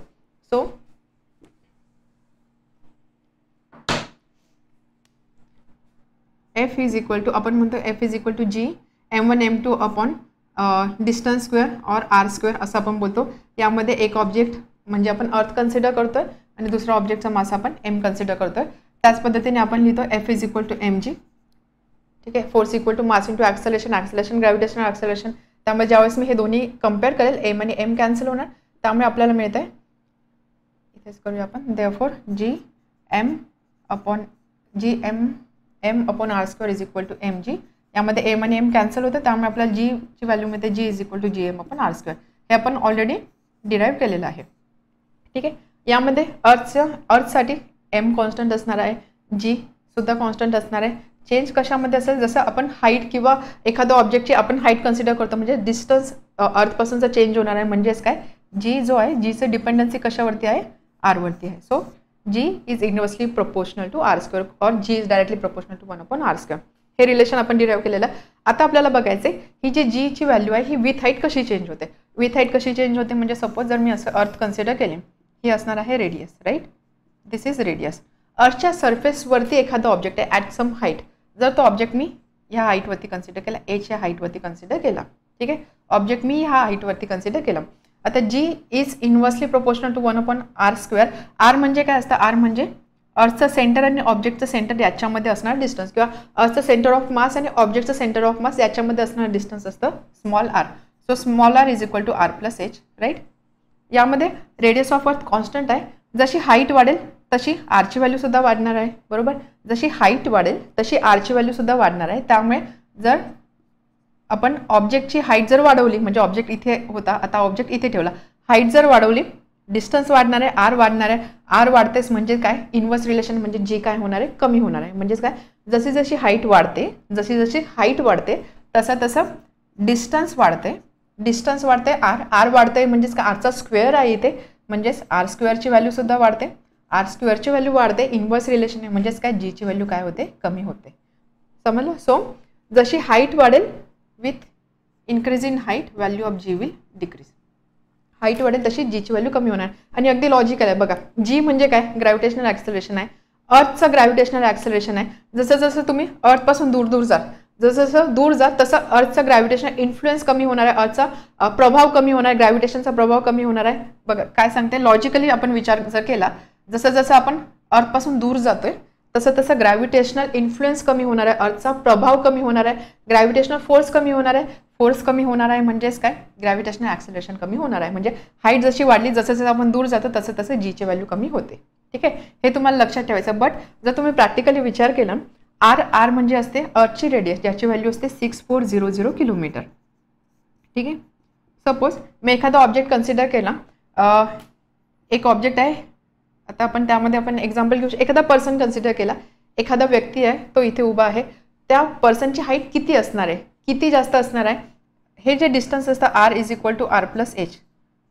So F is equal to आपण म्हणतो F is equal to G m1 m2 upon distance square और आर स्क्वेअर असं आपण बोलतो. यामध्ये एक ऑब्जेक्ट म्हणजे आपण अर्थ कन्सिडर करतोय आणि दुसरा ऑब्जेक्टचा मास आपण m कन्सिडर करतोय. त्याच पद्धतीने आपण लिहितो F is equal to mg. ठीक आहे. Force equal to mass into acceleration gravitational acceleration. त्यामुळे ज्यावेळेस मी हे दोन्ही कम्पेअर करेल m आणि m कॅन्सल होणार, त्यामुळे आपल्याला मिळत आहे इथेच करूया आपण therefore m upon R square is equal to mg. यामध्ये m आणि m कॅन्सल होतं, त्यामुळे आपल्याला g ची व्हॅल्यू मिळते g is equal to gm upon R square. हे आपण ऑलरेडी डिराईव्ह केलेलं आहे. ठीक आहे. यामध्ये अर्थसाठी m कॉन्स्टंट असणार आहे, g सुद्धा कॉन्स्टंट असणार आहे. चेंज कशामध्ये असेल, जसं आपण हाईट किंवा एखाद्या ऑब्जेक्टची आपण हाईट कन्सिडर करतो म्हणजे डिस्टन्स अर्थपासूनचा चेंज होणार आहे. म्हणजेच काय, जी जो आहे जीचं डिपेंडन्सी कशावरती आहे, आरवरती आहे. So g is inversely proportional to R square और g is directly proportional to 1 upon R square. हे रिलेशन आपण डिराईव्ह केलेलं. आता आपल्याला बघायचं ही जी g ची व्हॅल्यू आहे ही विथ हाईट कशी चेंज होते. विथ हाईट कशी चेंज होते म्हणजे सपोज जर मी असं अर्थ कन्सिडर केले, ही असणार आहे radius, right. This is radius. अर्थच्या सर्फेसवरती एखादा ऑब्जेक्ट आहे ॲट सम हाईट. जर तो ऑब्जेक्ट मी ह्या हाईटवरती कन्सिडर केला, एच्या हाईटवरती कन्सिडर केला. ठीक आहे. ऑब्जेक्ट मी ह्या हाईटवरती कन्सिडर केला. आता g is inversely proportional to 1 upon R square. R म्हणजे काय असतं, आर म्हणजे अर्थचं सेंटर आणि ऑब्जेक्टचं सेंटर याच्यामध्ये असणार डिस्टन्स, किंवा अर्थचं सेंटर ऑफ मास आणि ऑब्जेक्टचं सेंटर ऑफ मास याच्यामध्ये असणार डिस्टन्स असतं small R. So small R is equal to R plus H, right. यामध्ये रेडियस ऑफ अर्थ कॉन्स्टंट आहे. जशी हाईट वाढेल तशी आरची व्हॅल्यू सुद्धा वाढणार आहे, बरोबर. जशी हाईट वाढेल तशी आरची व्हॅल्यू सुद्धा वाढणार आहे. त्यामुळे जर आपण ऑब्जेक्टची हाईट जर वाढवली, म्हणजे ऑब्जेक्ट इथे होता, आता ऑब्जेक्ट इथे ठेवला, हाईट जर वाढवली, डिस्टन्स वाढणार आहे, आर वाढणार आहे. आर वाढतेच म्हणजे काय, इनवर्स रिलेशन म्हणजे जी काय होणार आहे, कमी होणार आहे. म्हणजेच काय, जशी जशी हाईट वाढते तसं डिस्टन्स वाढते, आर वाढते. म्हणजेच काय, आरचा स्क्वेअर आहे इथे, म्हणजेच आर स्क्वेअरची व्हॅल्यू सुद्धा वाढते. आर स्क्वेअरची व्हॅल्यू वाढते, इनवर्स रिलेशन आहे. म्हणजेच काय, जीची व्हॅल्यू काय होते, कमी होते. समजलं. सो जशी हाईट वाढेल with increase in height value of G will decrease. Height वाढेल तशी जीची व्हॅल्यू कमी होणार. आणि अगदी लॉजिकल आहे बघा. जी म्हणजे काय, ग्रॅव्हिटेशनल ॲक्सेलरेशन आहे, अर्थचं ग्रॅव्हिटेशनल ॲक्सेलरेशन आहे. जसं जसं तुम्ही अर्थपासून दूर जात तसं अर्थचा ग्रॅव्हिटेशनल इन्फ्लुएन्स कमी होणार आहे, अर्थचा प्रभाव कमी होणार आहे, ग्रॅव्हिटेशनचा प्रभाव कमी होणार आहे. बघा काय सांगते, लॉजिकली आपण विचार जर केला, जसं आपण अर्थपासून दूर जातोय तसं ग्रॅव्हिटेशनल इन्फ्लुएन्स कमी होणार आहे, अर्थचा प्रभाव कमी होणार आहे, ग्रॅव्हिटेशनल फोर्स कमी होणार आहे. म्हणजेच काय, ग्रॅव्हिटेशनल ॲक्सेलरेशन कमी होणार आहे. म्हणजे हाईट जशी वाढली, जसं आपण दूर जातो तसं जीची व्हॅल्यू कमी होते. ठीक आहे. हे तुम्हाला लक्षात ठेवायचं. बट जर तुम्ही प्रॅक्टिकली विचार केला, आर म्हणजे असते अर्थची रेडियस, ज्याची व्हॅल्यू असते 6400 किलोमीटर. ठीक आहे. सपोज मी एखादा ऑब्जेक्ट कन्सिडर केला एक ऑब्जेक्ट आहे, आता आपण त्यामध्ये आपण एक्झाम्पल घेऊ. एखादा पर्सन कन्सिडर केला, एखादा व्यक्ती आहे, तो इथे उभा आहे. त्या पर्सनची हाईट किती असणार आहे, किती जास्त असणार आहे, हे जे डिस्टन्स असतं R is equal to R plus H.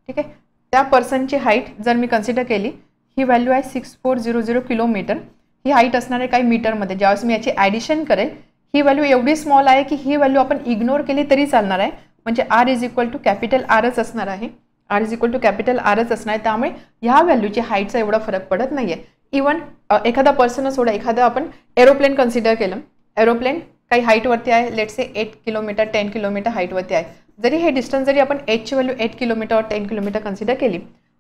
ठीक आहे, त्या पर्सनची हाईट जर मी कन्सिडर केली, ही व्हॅल्यू आहे 6400 किलोमीटर. ही हाईट असणार आहे काही मीटरमध्ये. ज्यावेळेस मी याची ॲडिशन करेल, ही व्हॅल्यू एवढी स्मॉल आहे की ही व्हॅल्यू आपण इग्नोर केली तरी चालणार आहे. म्हणजे r is equal to capital आरच असणार आहे. R is equal to capital आरच असणार आहे. त्यामुळे ह्या व्हॅल्यूची हाईटचा एवढा फरक पडत नाही आहे. इवन एखादा पर्सन सोडा, एखादा आपण एरोप्लेन कन्सिडर केलं. एरोप्लेन काही हाईटवरती आहे, लेट्स से 8 किलोमीटर 10 किलोमीटर हाईटवरती आहे. जरी हे डिस्टन्स जरी आपण एचची व्हॅल्यू 8 किलोमीटर और 10 किलोमीटर कन्सिडर केली,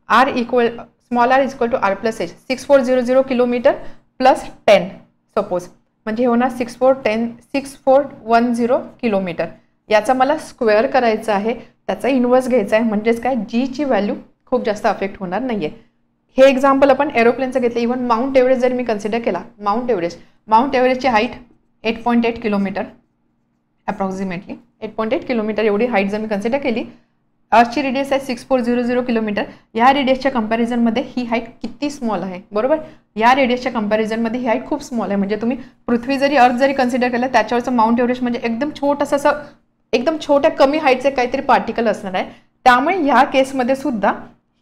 R equal small R is equal to R plus H. 6400 kilometre plus 10 suppose, म्हणजे हे होणार 6410 किलोमीटर. याचा मला स्क्वेअर करायचा आहे, त्याचा इन्व्हर्स घ्यायचा आहे. म्हणजेच काय, जीची व्हॅल्यू खूप जास्त अफेक्ट होणार नाही आहे. हे एक्झाम्पल आपण एरोप्लेनचं घेतलं. इव्हन माउंट एव्हरेस्ट जर मी कन्सिडर केला, माउंट एव्हरेस्टची हाईट 8.8 किलोमीटर अप्रॉक्सिमेटली 8.8 किलोमीटर एवढी हाईट जर मी कन्सिडर केली. अर्थची रेडियस आहे 6400 किलोमीटर. या रेडियसच्या कंपॅरिझनमध्ये ही हाईट किती स्मॉल आहे, बरोबर. या रेडियसच्या कंपॅरिझनमध्ये ही हाईट खूप स्मॉल आहे. म्हणजे तुम्ही पृथ्वी जरी अर्थ जरी कन्सिडर केलं, त्याच्यावरचं माउंट एव्हरेस्ट म्हणजे एकदम छोटंसं असं एकदम छोट्या कमी हाईटचे काहीतरी पार्टिकल असणार आहे. त्यामुळे ह्या केसमध्ये सुद्धा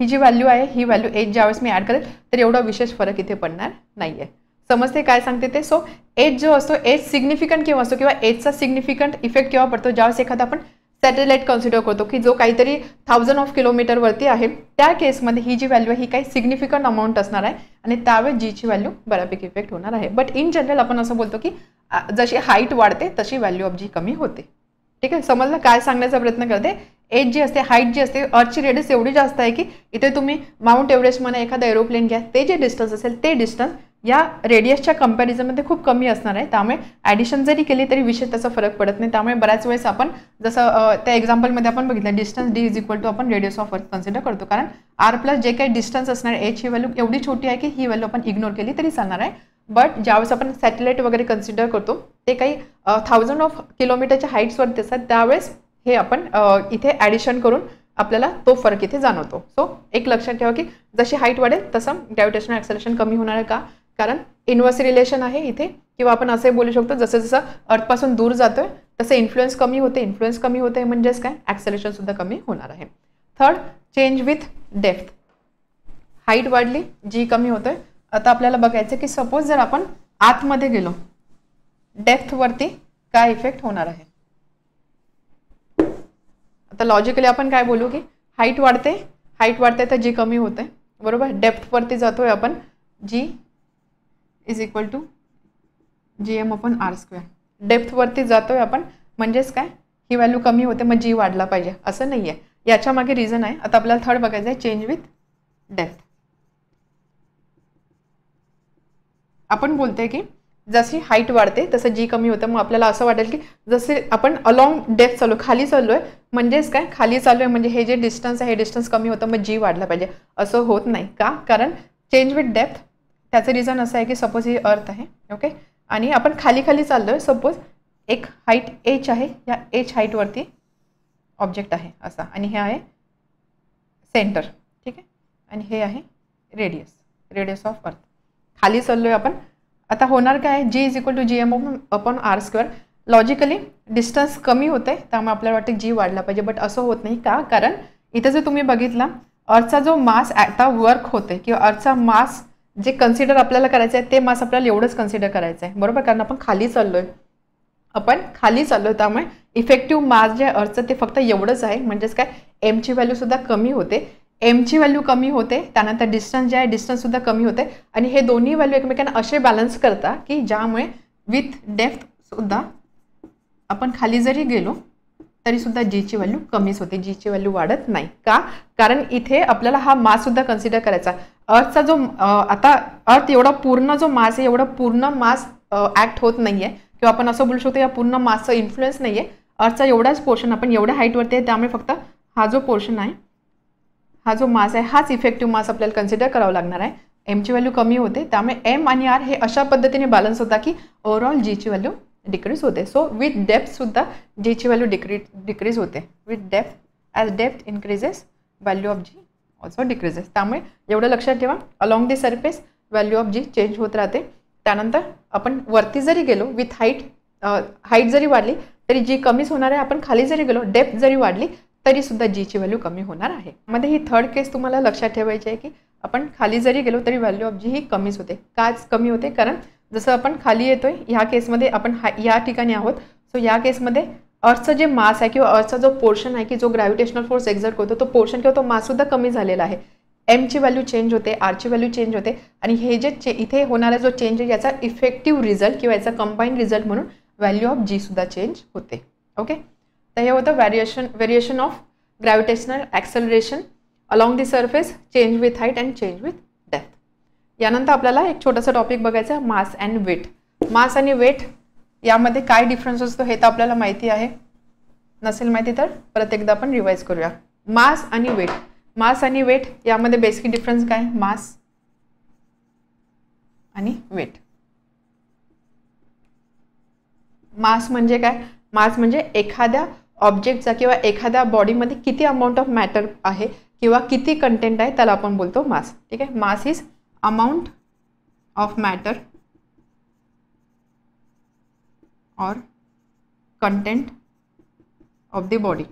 ही जी व्हॅल्यू आहे, ही व्हॅल्यू एच ज्यावेळेस मी ॲड करेल तर एवढा विशेष फरक इथे पडणार नाही आहे. समजते काय सांगते ते. सो एच जो असतो, एच सिग्निफिकंट केव्हा असतो किंवा एचचा सिग्निफिकंट इफेक्ट केव्हा पडतो, ज्यावेळेस एखादा आपण सॅटेलाइट कन्सिडर करतो की जो काहीतरी 1000 ऑफ किलोमीटरवरती आहे. त्या केसमध्ये ही जी व्हॅल्यू आहे ही काही सिग्निफिकंट अमाऊंट असणार आहे आणि त्यावेळेस जीची व्हॅल्यू बऱ्यापैकी इफेक्ट होणार आहे. बट इन जनरल आपण असं बोलतो की जशी हाईट वाढते तशी व्हॅल्यू ऑफ जी कमी होते. ठीक आहे, समजलं काय सांगण्याचा प्रयत्न करते. एज जी असते, हाईट जी असते, अर्थची रेडियस एवढी जास्त आहे की इथे तुम्ही माउंट एव्हरेस्ट म्हणा, एखादा एरोप्लेन घ्या, ते जे डिस्टन्स असेल ते डिस्टन्स या रेडियसच्या कंपॅरिझनमध्ये खूप कमी असणार आहे. त्यामुळे ॲडिशन जरी केली तरी विशेष त्याचा फरक पडत नाही. त्यामुळे बऱ्याच वेळेस आपण जसं त्या एक्झाम्पलमध्ये आपण बघितलं, distance D is equal to आपण रेडियस ऑफ अर्थ कन्सिडर करतो. कारण आर प्लस जे काही डिस्टन्स असणार आहे, एच ही व्हॅल्यू एवढी छोटी आहे की ही व्हॅल्यू आपण इग्नोर केली तरी चालणार आहे. बट ज्यावेळेस आपण सॅटेलाइट वगैरे कन्सिडर करतो, ते काही 1000 ऑफ किलोमीटरच्या हाईट्सवरती असतात, त्यावेळेस हे आपण इथे ॲडिशन करून आपल्याला तो फरक इथे जाणवतो. सो एक लक्षात ठेवा की जशी हाईट वाढेल तसं ग्रॅव्हिटेशनल ॲक्सेलरेशन कमी होणार आहे. का? कारण इन्व्हर्स रिलेशन आहे इथे. किंवा आपण असे बोलू शकतो, जसं जसं अर्थपासून दूर जातोय तसं इन्फ्लुएन्स कमी होते. इन्फ्लुएन्स कमी होते म्हणजेच काय, ॲक्सेलरेशन सुद्धा कमी होणार आहे. Third, change with depth. Height वाढली, जी कमी होतोय. आता आपल्याला बघायचं की सपोज जर आपण आतमध्ये गेलो, डेप्थवरती काय इफेक्ट होणार आहे. आता लॉजिकली आपण काय बोलू की हाईट वाढते तर जी कमी होते, बरोबर. डेप्थवरती जातोय आपण, g is equal to GM upon R square. डेप्थवरती जातोय आपण म्हणजेच काय, ही व्हॅल्यू कमी होते मग जी वाढला पाहिजे असं नाही आहे. याच्या मागे रिझन आहे. आता आपल्याला थर्ड बघायचं आहे, चेंज विथ डेप्थ. आपण बोलतोय की जशी हाईट वाढते तसं जी कमी होतं. मग आपल्याला असं वाटेल की जसे आपण अलॉंग डेप्थ चालू, खाली चाललोय म्हणजेच काय, खाली चाललोय म्हणजे हे जे डिस्टन्स आहे हे डिस्टन्स कमी होतं मग जी वाढला पाहिजे असं होत नाही. का? कारण चेंज विथ डेप्थ त्याचं रिझन असं आहे की सपोज ही अर्थ आहे, ओके, आणि आपण खाली खाली चाललोय. सपोज एक हाईट एच आहे, या एच हाईटवरती ऑब्जेक्ट आहे असा, आणि हे आहे सेंटर, ठीक आहे, आणि हे आहे रेडियस ऑफ अर्थ. खाली चाललोय आपण. आता होणार काय, g is equal to GM upon R square. Logically distance कमी होते त्यामुळे आपल्याला वाटतं जी वाढला पाहिजे, बट असं होत नाही. का? कारण इथे जर तुम्ही बघितला, अर्थचा जो मास आता वर्क होते किंवा अर्थचा मास जे कन्सिडर आपल्याला करायचं आहे ते मास आपल्याला एवढंच कन्सिडर करायचं आहे, बरोबर. कारण आपण खाली चाललोय, त्यामुळे इफेक्टिव्ह मास जे अर्थचं ते फक्त एवढंच आहे. म्हणजेच काय, एमची व्हॅल्यू सुद्धा कमी होते. त्यानंतर डिस्टन्स जे आहे डिस्टन्स सुद्धा कमी होते. आणि हे दोन्ही व्हॅल्यू एकमेकांना असे बॅलन्स करतात की ज्यामुळे विथ डेप्थ सुद्धा आपण खाली जरी गेलो तरी सुद्धा जीची व्हॅल्यू कमीच होते, जीची व्हॅल्यू वाढत नाही. का? कारण इथे आपल्याला हा मास सुद्धा कन्सिडर करायचा. अर्थचा जो आता अर्थ एवढा पूर्ण जो मास आहे, एवढा पूर्ण मास ॲक्ट होत नाहीये, किंवा आपण असं बोलू शकतो या पूर्ण मासचा इन्फ्लुएन्स नाहीये. अर्थचा एवढाच पोर्शन, आपण एवढ्या हाईटवरती आहे त्यामुळे फक्त हा जो पोर्शन आहे, हा जो मास आहे, हाच इफेक्टिव्ह मास आपल्याला कन्सिडर करावा लागणार आहे. एमची व्हॅल्यू कमी होते त्यामुळे एम आणि आर हे अशा पद्धतीने बॅलन्स होता की ओव्हरऑल जीची व्हॅल्यू डिक्रीज होते. सो विथ डेप्थ सुद्धा जीची व्हॅल्यू डिक्रीज होते. With depth, as depth increases value of G also decreases. त्यामुळे एवढं लक्षात ठेवा, along the surface value of G change होत राहते. त्यानंतर आपण वरती जरी गेलो विथ हाईट जरी वाढली तरी जी कमीच होणार आहे. आपण खाली जरी गेलो, डेप्थ जरी वाढली तरी सुद्धा जीची व्हॅल्यू कमी होणार आहे. मध्ये ही थर्ड केस तुम्हाला लक्षात ठेवायची आहे की आपण खाली जरी गेलो तरी व्हॅल्यू ऑफ जी ही कमीच होते. काच कमी होते? कारण जसं आपण खाली येतोय ह्या केसमध्ये आपण या ठिकाणी आहोत. सो या केसमध्ये अर्थचं जे मास आहे किंवा अर्थचा जो पोर्शन आहे की जो ग्रॅव्हिटेशनल फोर्स एक्झर्ट करतो तो पोर्शन किंवा तो मास सुद्धा कमी झालेला आहे. एमची व्हॅल्यू चेंज होते, आरची व्हॅल्यू चेंज होते आणि हे जे इथे होणारा जो चेंज आहे याचा इफेक्टिव्ह रिझल्ट किंवा याचा कंबाईन रिझल्ट म्हणून व्हॅल्यू ऑफ जी सुद्धा चेंज होते. ओके, तर हे होतं variation of gravitational acceleration along the surface, change with height and change with depth. यानंतर आपल्याला एक छोटासा टॉपिक बघायचा आहे, मास अँड वेट. मास आणि वेट यामध्ये काय डिफरन्स असतो हे तर आपल्याला माहिती आहे. नसेल माहिती तर परत एकदा आपण रिवाइज करूया. मास आणि वेट, मास आणि वेट यामध्ये बेसिक डिफरन्स काय? मास आणि वेट. मास म्हणजे काय? मास म्हणजे एखाद्या ऑब्जेक्टचा किंवा एखाद्या बॉडीमध्ये किती अमाऊंट ऑफ मॅटर आहे किंवा किती कंटेंट आहे त्याला आपण बोलतो मास. ठीक आहे, mass is amount of matter और कंटेंट ऑफ द बॉडी.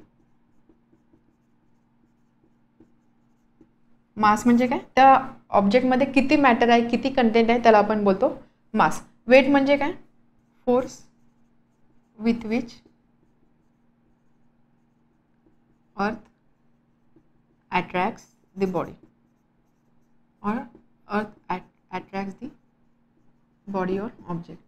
मास म्हणजे काय? त्या ऑब्जेक्टमध्ये किती मॅटर आहे, किती कंटेंट आहे त्याला आपण बोलतो मास. वेट म्हणजे काय? फोर्स विथ विच अर्थ attracts the body or earth attracts the body or object.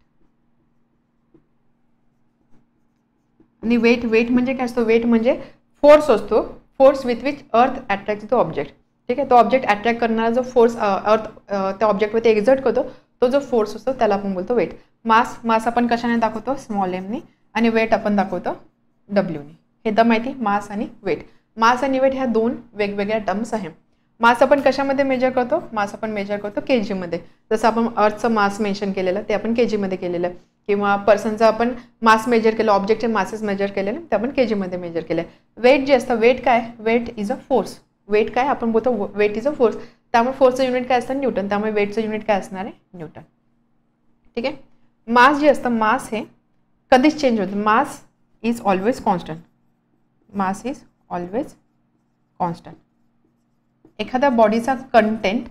आणि वेट म्हणजे काय असतो? वेट म्हणजे फोर्स असतो, फोर्स विथ विच अर्थ अट्रॅक्ट्स द ऑब्जेक्ट. ठीक आहे, तो ऑब्जेक्ट अट्रॅक्ट करणारा जो फोर्स अर्थ त्या ऑब्जेक्टवरती एक्झर्ट करतो तो जो फोर्स असतो त्याला आपण बोलतो वेट. मास आपण कशाने दाखवतो? स्मॉल एमनी. आणि वेट आपण दाखवतो डब्ल्यूने. हे तर माहिती मास आणि वेट. मास आणि वेट ह्या दोन वेगवेगळ्या टर्म्स आहे. मास आपण कशामध्ये मेजर करतो? मास आपण मेजर करतो केजीमध्ये. जसं आपण अर्थचं मास मेन्शन केलेलं ते आपण केजीमध्ये केलेलं, किंवा पर्सनचं आपण मास मेजर केलं, ऑब्जेक्टचे मासेस मेजर केलेले ते आपण केजीमध्ये मेजर केलं. वेट जे असतं, वेट काय? Weight is a force. Weight काय? आपण बोलतो वेट इज अ फोर्स. त्यामुळे फोर्सचं युनिट काय असतं? न्यूटन. त्यामुळे वेटचं युनिट काय असणार आहे? न्यूटन. ठीक आहे. मास जे असतं, मास हे कधीच चेंज होतं. Mass is always constant. Mass is always constant. एखाद्या बॉडीचा कंटेंट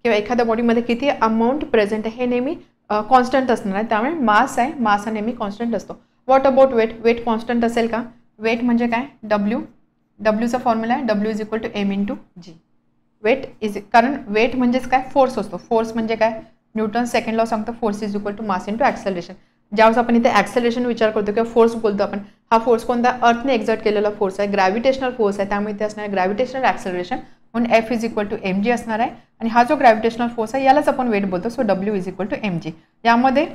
किंवा एखाद्या बॉडीमध्ये किती अमाऊंट प्रेझेंट आहे हे नेहमी कॉन्स्टंट असणार आहे. त्यामुळे मास आहे, मास हा नेहमी कॉन्स्टंट असतो. What about weight? Weight constant असेल का? वेट म्हणजे काय? डब्ल्यूचा फॉर्म्युला आहे W is equal to M into G. Weight is, कारण वेट म्हणजेच काय? फोर्स असतो. फोर्स म्हणजे काय? न्यूटन सेकंड लॉ सांगतो force is equal to mass into acceleration. ज्यावेळेस आपण इथे ॲक्सेलरेशन विचार करतो किंवा फोर्स बोलतो आपण, हा फोर्स कोणता? अर्थने एक्झर्ट केलेला फोर्स आहे, ग्रॅव्हिटेशनल फोर्स आहे. त्यामुळे इथे असणार आहे ग्रॅव्हिटेशनल ॲक्सेलरेशन म्हणून F is equal to M G असणार आहे. आणि हा जो ग्रॅव्हिटेशनल फोर्स आहे यालाच आपण वेट बोलतो. So W is equal to M G. यामध्ये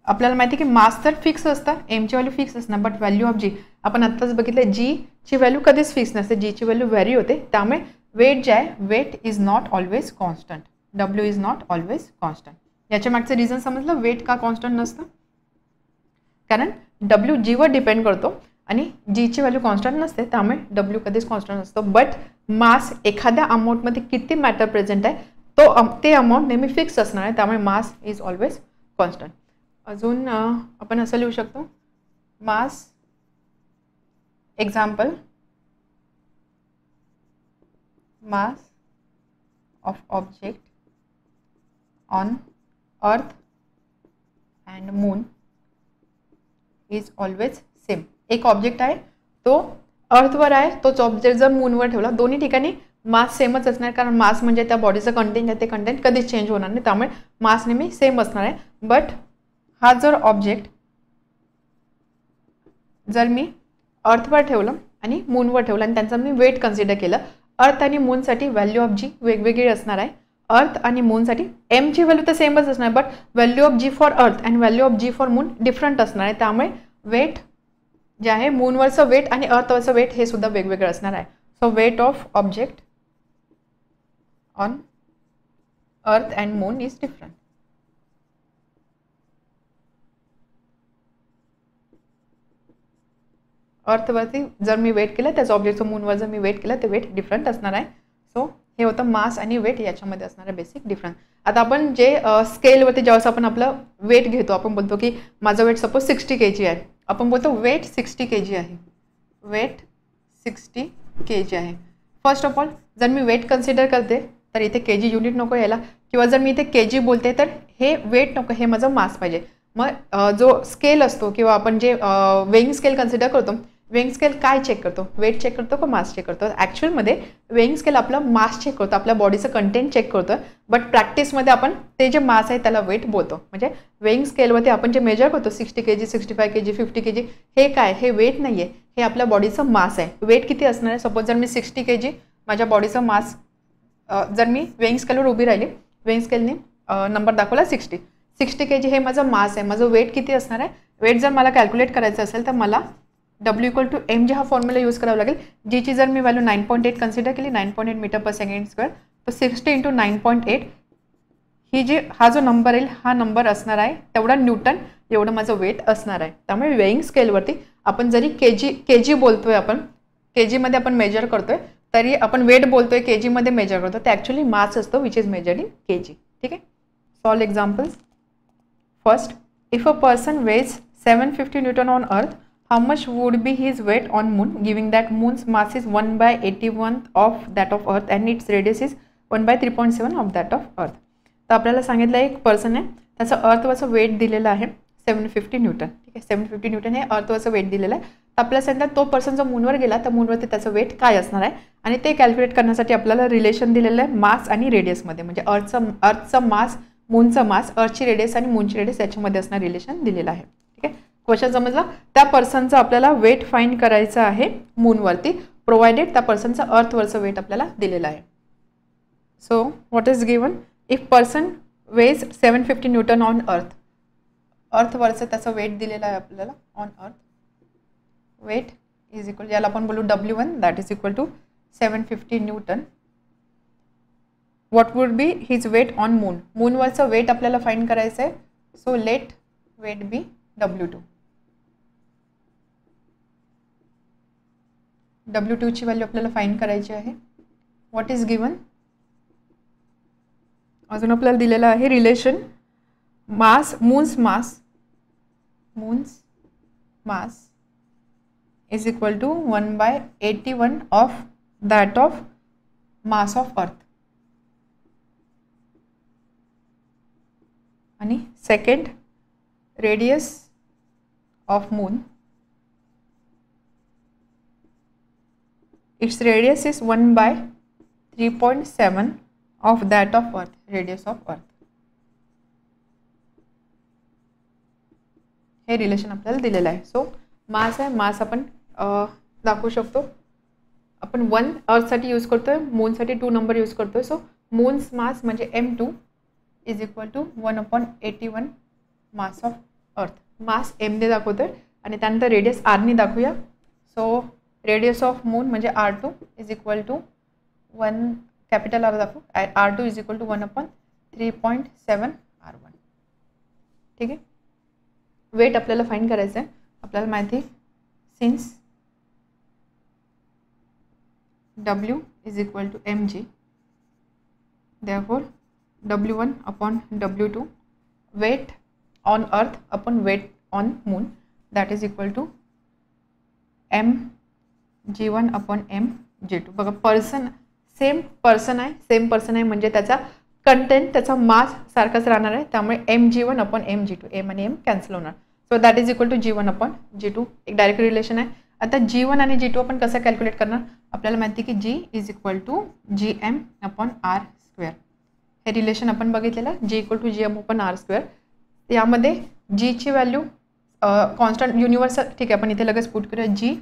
आपल्याला माहिती आहे की मास तर फिक्स असतं, एमची व्हॅल्यू फिक्स असणार, बट व्हॅल्यू ऑफ जी आपण आत्ताच बघितलं, जीची व्हॅल्यू कधीच फिक्स नसते, जीची व्हॅल्यू व्हॅरी होते. त्यामुळे वेट जे आहे, weight is not always constant. W is not always constant. याच्या मागचं रिझन समजलं वेट का कॉन्स्टंट नसतं? कारण डब्ल्यू जीवर डिपेंड करतो आणि जीची व्हॅल्यू कॉन्स्टंट नसते, त्यामुळे डब्ल्यू कधीच कॉन्स्टंट नसतो. बट मास एखाद्या अमाऊंटमध्ये किती मॅटर प्रेझेंट आहे ते अमाऊंट नेहमी फिक्स असणार आहे. त्यामुळे मास इज ऑलवेज कॉन्स्टंट. अजून आपण असं लिहू शकतो, mass example, mass of object on earth and moon is always same. एक ऑब्जेक्ट आहे तो अर्थवर आहे, तोच ऑब्जेक्ट जर मूनवर ठेवला, दोन्ही ठिकाणी मास सेमच असणार, कारण मास म्हणजे त्या बॉडीचं कंटेंट आहे, ते कंटेंट कधीच चेंज होणार नाही. त्यामुळे मास नेहमी सेम असणार आहे. बट हा जर ऑब्जेक्ट जर मी अर्थवर ठेवलं आणि मूनवर ठेवलं आणि त्यांचं मी वेट कन्सिडर केलं, अर्थ आणि मूनसाठी व्हॅल्यू ऑफ जी वेगवेगळी असणार आहे. अर्थ आणि मूनसाठी एमची व्हॅल्यू तर सेमच असणार, but value of G for earth and value of G for moon different असणार आहे. त्यामुळे वेट जे आहे, मूनवरचं वेट आणि अर्थवरचं वेट हे सुद्धा वेगवेगळं असणार आहे. So weight of object on earth and moon is different. अर्थवरती जर मी वेट केलं, त्याचं ऑब्जेक्टचं मूनवर जर मी वेट केलं, ते वेट डिफरंट असणार आहे. सो हे होतं मास आणि वेट याच्यामध्ये असणारा बेसिक डिफरन्स. आता आपण जे स्केलवरती ज्यावेळेस आपण आपलं वेट घेतो, आपण बोलतो की माझं वेट सपोज 60 kg आहे, आपण बोलतो वेट 60 kg आहे, वेट 60 kg आहे. फर्स्ट ऑफ ऑल जर मी वेट कन्सिडर करते तर इथे kg युनिट नको यायला, किंवा जर मी इथे kg बोलते तर हे वेट नको, हे माझं मास पाहिजे. मग जो स्केल असतो किंवा आपण जे वेइंग स्केल कन्सिडर करतो, वेइंग स्केल काय चेक करतो, वेट चेक करतो का मास चेक करतो? ॲक्च्युअलमध्ये वेइंग स्केल आपला मास चेक करतो, आपल्या बॉडीचं कंटेंट चेक करतो, बट प्रॅक्टिसमध्ये आपण ते जे मास आहे त्याला वेट बोलतो. म्हणजे वेइंग स्केलवरती आपण जे मेजर करतो 60 kg, 65 kg, 50 kg, हे काय, हे वेट नाही आहे, हे आपल्या बॉडीचं मास आहे. वेट किती असणार आहे? सपोज जर मी 60 kg माझ्या बॉडीचं मास, जर मी वेइंग स्केलवर उभी राहिली, वेइंग स्केलने नंबर दाखवला 60 kg, हे माझं मास आहे. माझं वेट किती असणार आहे? वेट जर मला कॅल्क्युलेट करायचं असेल तर मला W=mg हा फॉर्म्युला यूज करावा लागेल. जीची जर मी व्हॅल्यू 9.8 कन्सिडर केली, 9.8 मीटर पर सेकंड स्क्वेअर, तर 60 × 9.8 ही जी हा जो नंबर येईल हा नंबर असणार आहे तेवढा न्यूटन, एवढं माझं वेट असणार आहे. त्यामुळे वेइंग स्केलवरती आपण जरी केजी बोलतोय, आपण केजीमध्ये आपण मेजर करतोय, तरी आपण वेट बोलतोय केजीमध्ये मेजर करतो, ते ॲक्च्युअली मास असतो which is measured in KG. ठीक आहे. Solve examples. First, if a person weighs 750 newton on earth, how much would be his weight on moon, giving that moon's mass is 1/81 of that of earth and its radius is 1/3.7 of that of earth. तर आपल्याला सांगितलं एक person आहे, त्याचं अर्थवरचं weight दिलेलं आहे 750 Newton. ठीक आहे, 750 न्यूटन हे अर्थवरचं वेट दिलेलं आहे. तर आपल्याला सांगितलं तो पर्सन जर मूनवर गेला तर मूनवरती त्याचं वेट काय असणार आहे, आणि ते कॅल्क्युलेट करण्यासाठी आपल्याला रिलेशन दिलेलं आहे मास आणि रेडियसमध्ये. म्हणजे अर्थचं मास, मूनचं मास, अर्थची रेडियस आणि मूनची रेडियस याच्यामध्ये असणार रिलेशन दिलेलं आहे. ठीक आहे, क्वेश्चन समजला. त्या पर्सनचं आपल्याला वेट फाइंड करायचं आहे मूनवरती, प्रोव्हाइडेड त्या पर्सनचं अर्थवरचं वेट आपल्याला दिलेलं आहे. So what is given, if person weighs 750 newton on earth, अर्थवरचं त्याचं वेट दिलेलं आहे आपल्याला on earth. Weight is equal, याला आपण बोलू W1, that is equal to 750 newton. What would be his weight on moon, मूनवरचं वेट आपल्याला फाइंड करायचं आहे. सो लेट वेट बी W2. W2 ची व्हॅल्यू आपल्याला फाइंड करायची आहे. व्हॉट इज गिवन, अजून आपल्याला दिलेलं आहे relation mass, moon's mass is equal to 1/81 of that of mass of earth. आणि second, radius of moon, its radius is 1/3.7 of that of earth, radius of earth. हे relation आपल्याला दिलेलं आहे. So मास आहे, मास आपण दाखवू शकतो. आपण 1 अर्थसाठी यूज करतोय, मूनसाठी 2 नंबर यूज करतोय. सो मून्स मास म्हणजे M2 is equal to 1/81 mass of earth. Mass M ने दाखवतोय आणि त्यानंतर रेडियस R ने दाखवूया. सो रेडियस ऑफ मून म्हणजे R2 is equal to 1, capital R दाखवू, R2 is equal to 1/3.7 R1. ठीक आहे. वेट आपल्याला फाइंड करायचं आहे. आपल्याला माहिती आहे since W is equal to mg, therefore W1 upon W2, weight on earth upon weight on moon, that is equal to mg1 upon mg2. बघा person same person आहे म्हणजे त्याचा कंटेंट, त्याचा मास सारखाच राहणार आहे, त्यामुळे mg1 upon mg2, m आणि m कॅन्सल होणार. So that is equal to g1 upon g2. एक डायरेक्ट रिलेशन आहे. आता g1 आणि g2 आपण कसं कॅल्क्युलेट करणार, आपल्याला माहिती की g is equal to gm upon r square. हे रिलेशन आपण बघितलेलं, g equal to gm upon r square. यामध्ये g ची व्हॅल्यू कॉन्स्टंट युनिव्हर्सल, ठीक आहे, आपण इथे लगेच पुट करूया. g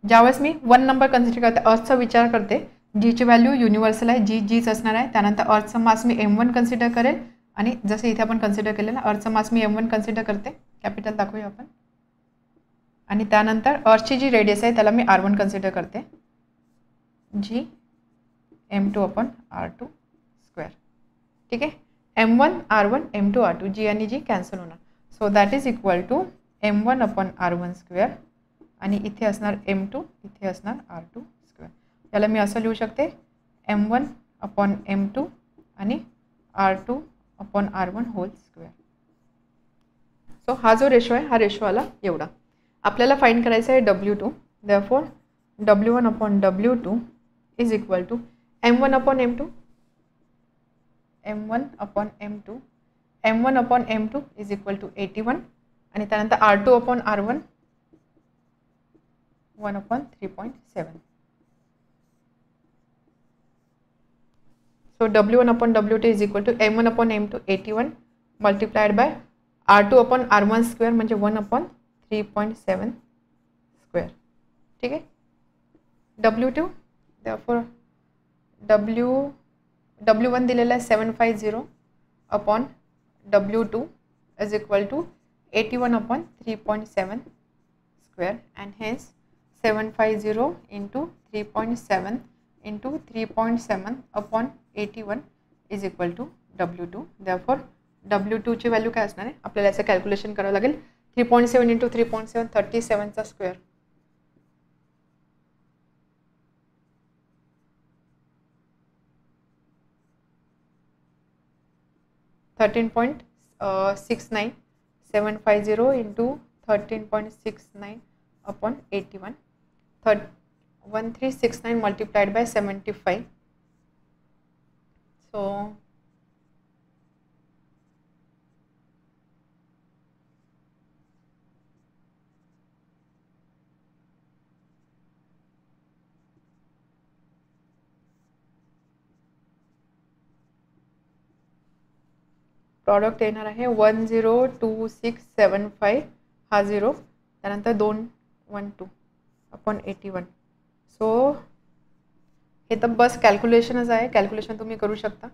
ज्यावेळेस मी 1 नंबर कन्सिडर करते, अर्थचा विचार करते, जी ची व्हॅल्यू युनिव्हर्सल आहे, जीच असणार आहे. त्यानंतर अर्थचा मास मी m1 कन्सिडर करेल, आणि जसं इथे आपण कन्सिडर केलेलं अर्थचा मास मी m1 कन्सिडर करते, कॅपिटल दाखवूया आपण. आणि त्यानंतर अर्थची जी रेडियस आहे त्याला मी r1 कन्सिडर करते, g m2 upon r2 square. ठीक आहे, m1 r1 m2 r2, g आणि g कॅन्सल होणार. So that is equal to m1 upon r1 square, आणि इथे असणार m2, इथे असणार r2 स्क्वेअर. याला मी असं लिहू शकते m1 अपॉन m2 आणि r2 upon r1 hole square. So हा जो रेशो आहे हा रेशो आला एवढा. आपल्याला फाइंड करायचा आहे W2. Therefore W1 upon W2 is equal to m1 upon m2, m1 upon m2, m1 upon m2 is equal to 81 आणि त्यानंतर r2 upon r1 1 upon 3.7. So W1 upon W2 is equal to M1 upon M2 81 multiplied by R2 upon R1 square म्हणजे 1 upon 3.7 square. ठीक आहे. W2 therefore W1 दिलेला आहे 750 upon W2 is equal to 81 upon 3.7 square and hence 750 into 3.7 into 3.7 upon 81 is equal to W2. Therefore W2 ची value काय असणार आहे आपल्याला याचं कॅल्क्युलेशन करावं लागेल. 3.7 into 3.7 37 चा square. $13.69 750 into 13.69 upon 81 1369 multiplied by 75. So product येणार आहे 102675 हा 0 त्यानंतर 212 अपॉन 81. सो हे तर बस कॅल्क्युलेशनच आहे. कॅल्क्युलेशन तुम्ही करू शकता.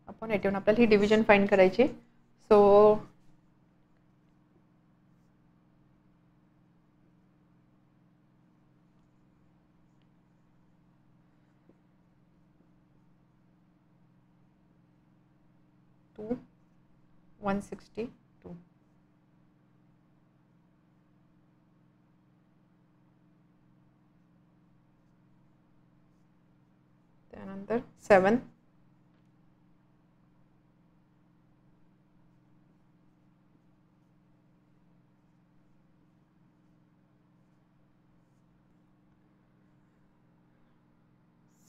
अपॉन 81 आपल्याला ही डिव्हिजन फाइंड करायची. सो टू 162 त्यानंतर 7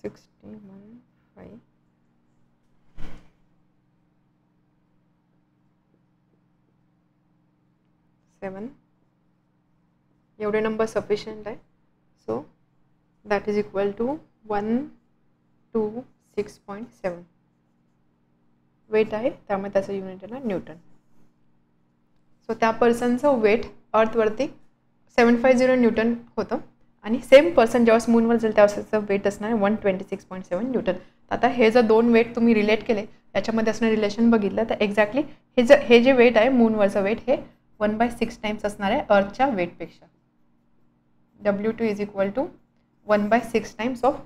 61.5 7 एवढे नंबर सफिशियंट आहे. So that is equal to 126.7 weight आहे त्यामुळे त्याचं युनिट आहे न्यूटन. सो त्या पर्सनचं वेट अर्थवरती 750 न्यूटन होतं आणि सेम पर्सन जेव्हा मूनवर जाईल तेव्हा त्याचं वेट असणार आहे 126.7 न्यूटन. आता हे जर दोन वेट तुम्ही रिलेट केले याच्यामध्ये असणारं रिलेशन बघितलं तर एक्झॅक्टली हे जे वेट आहे मूनवरचं वेट हे 1/6 टाइम्स असणार आहे अर्थच्या वेटपेक्षा. W2 is equal to 1/6 times of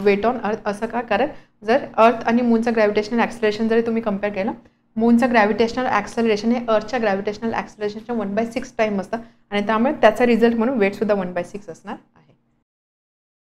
weight on earth. असं का कारण जर अर्थ आणि मूनचं ग्रॅव्हिटेशनल ॲक्सलरेशन जरी तुम्ही कम्पेअर केलं मूनचं ग्रॅव्हिटेशनल ॲक्सलरेशन हे अर्थच्या ग्रॅव्हिटेशनल ॲक्सलरेशनच्या 1/6 टाइम असतं आणि त्यामुळे त्याचा रिझल्ट म्हणून वेटसुद्धा 1/6 असणार आहे.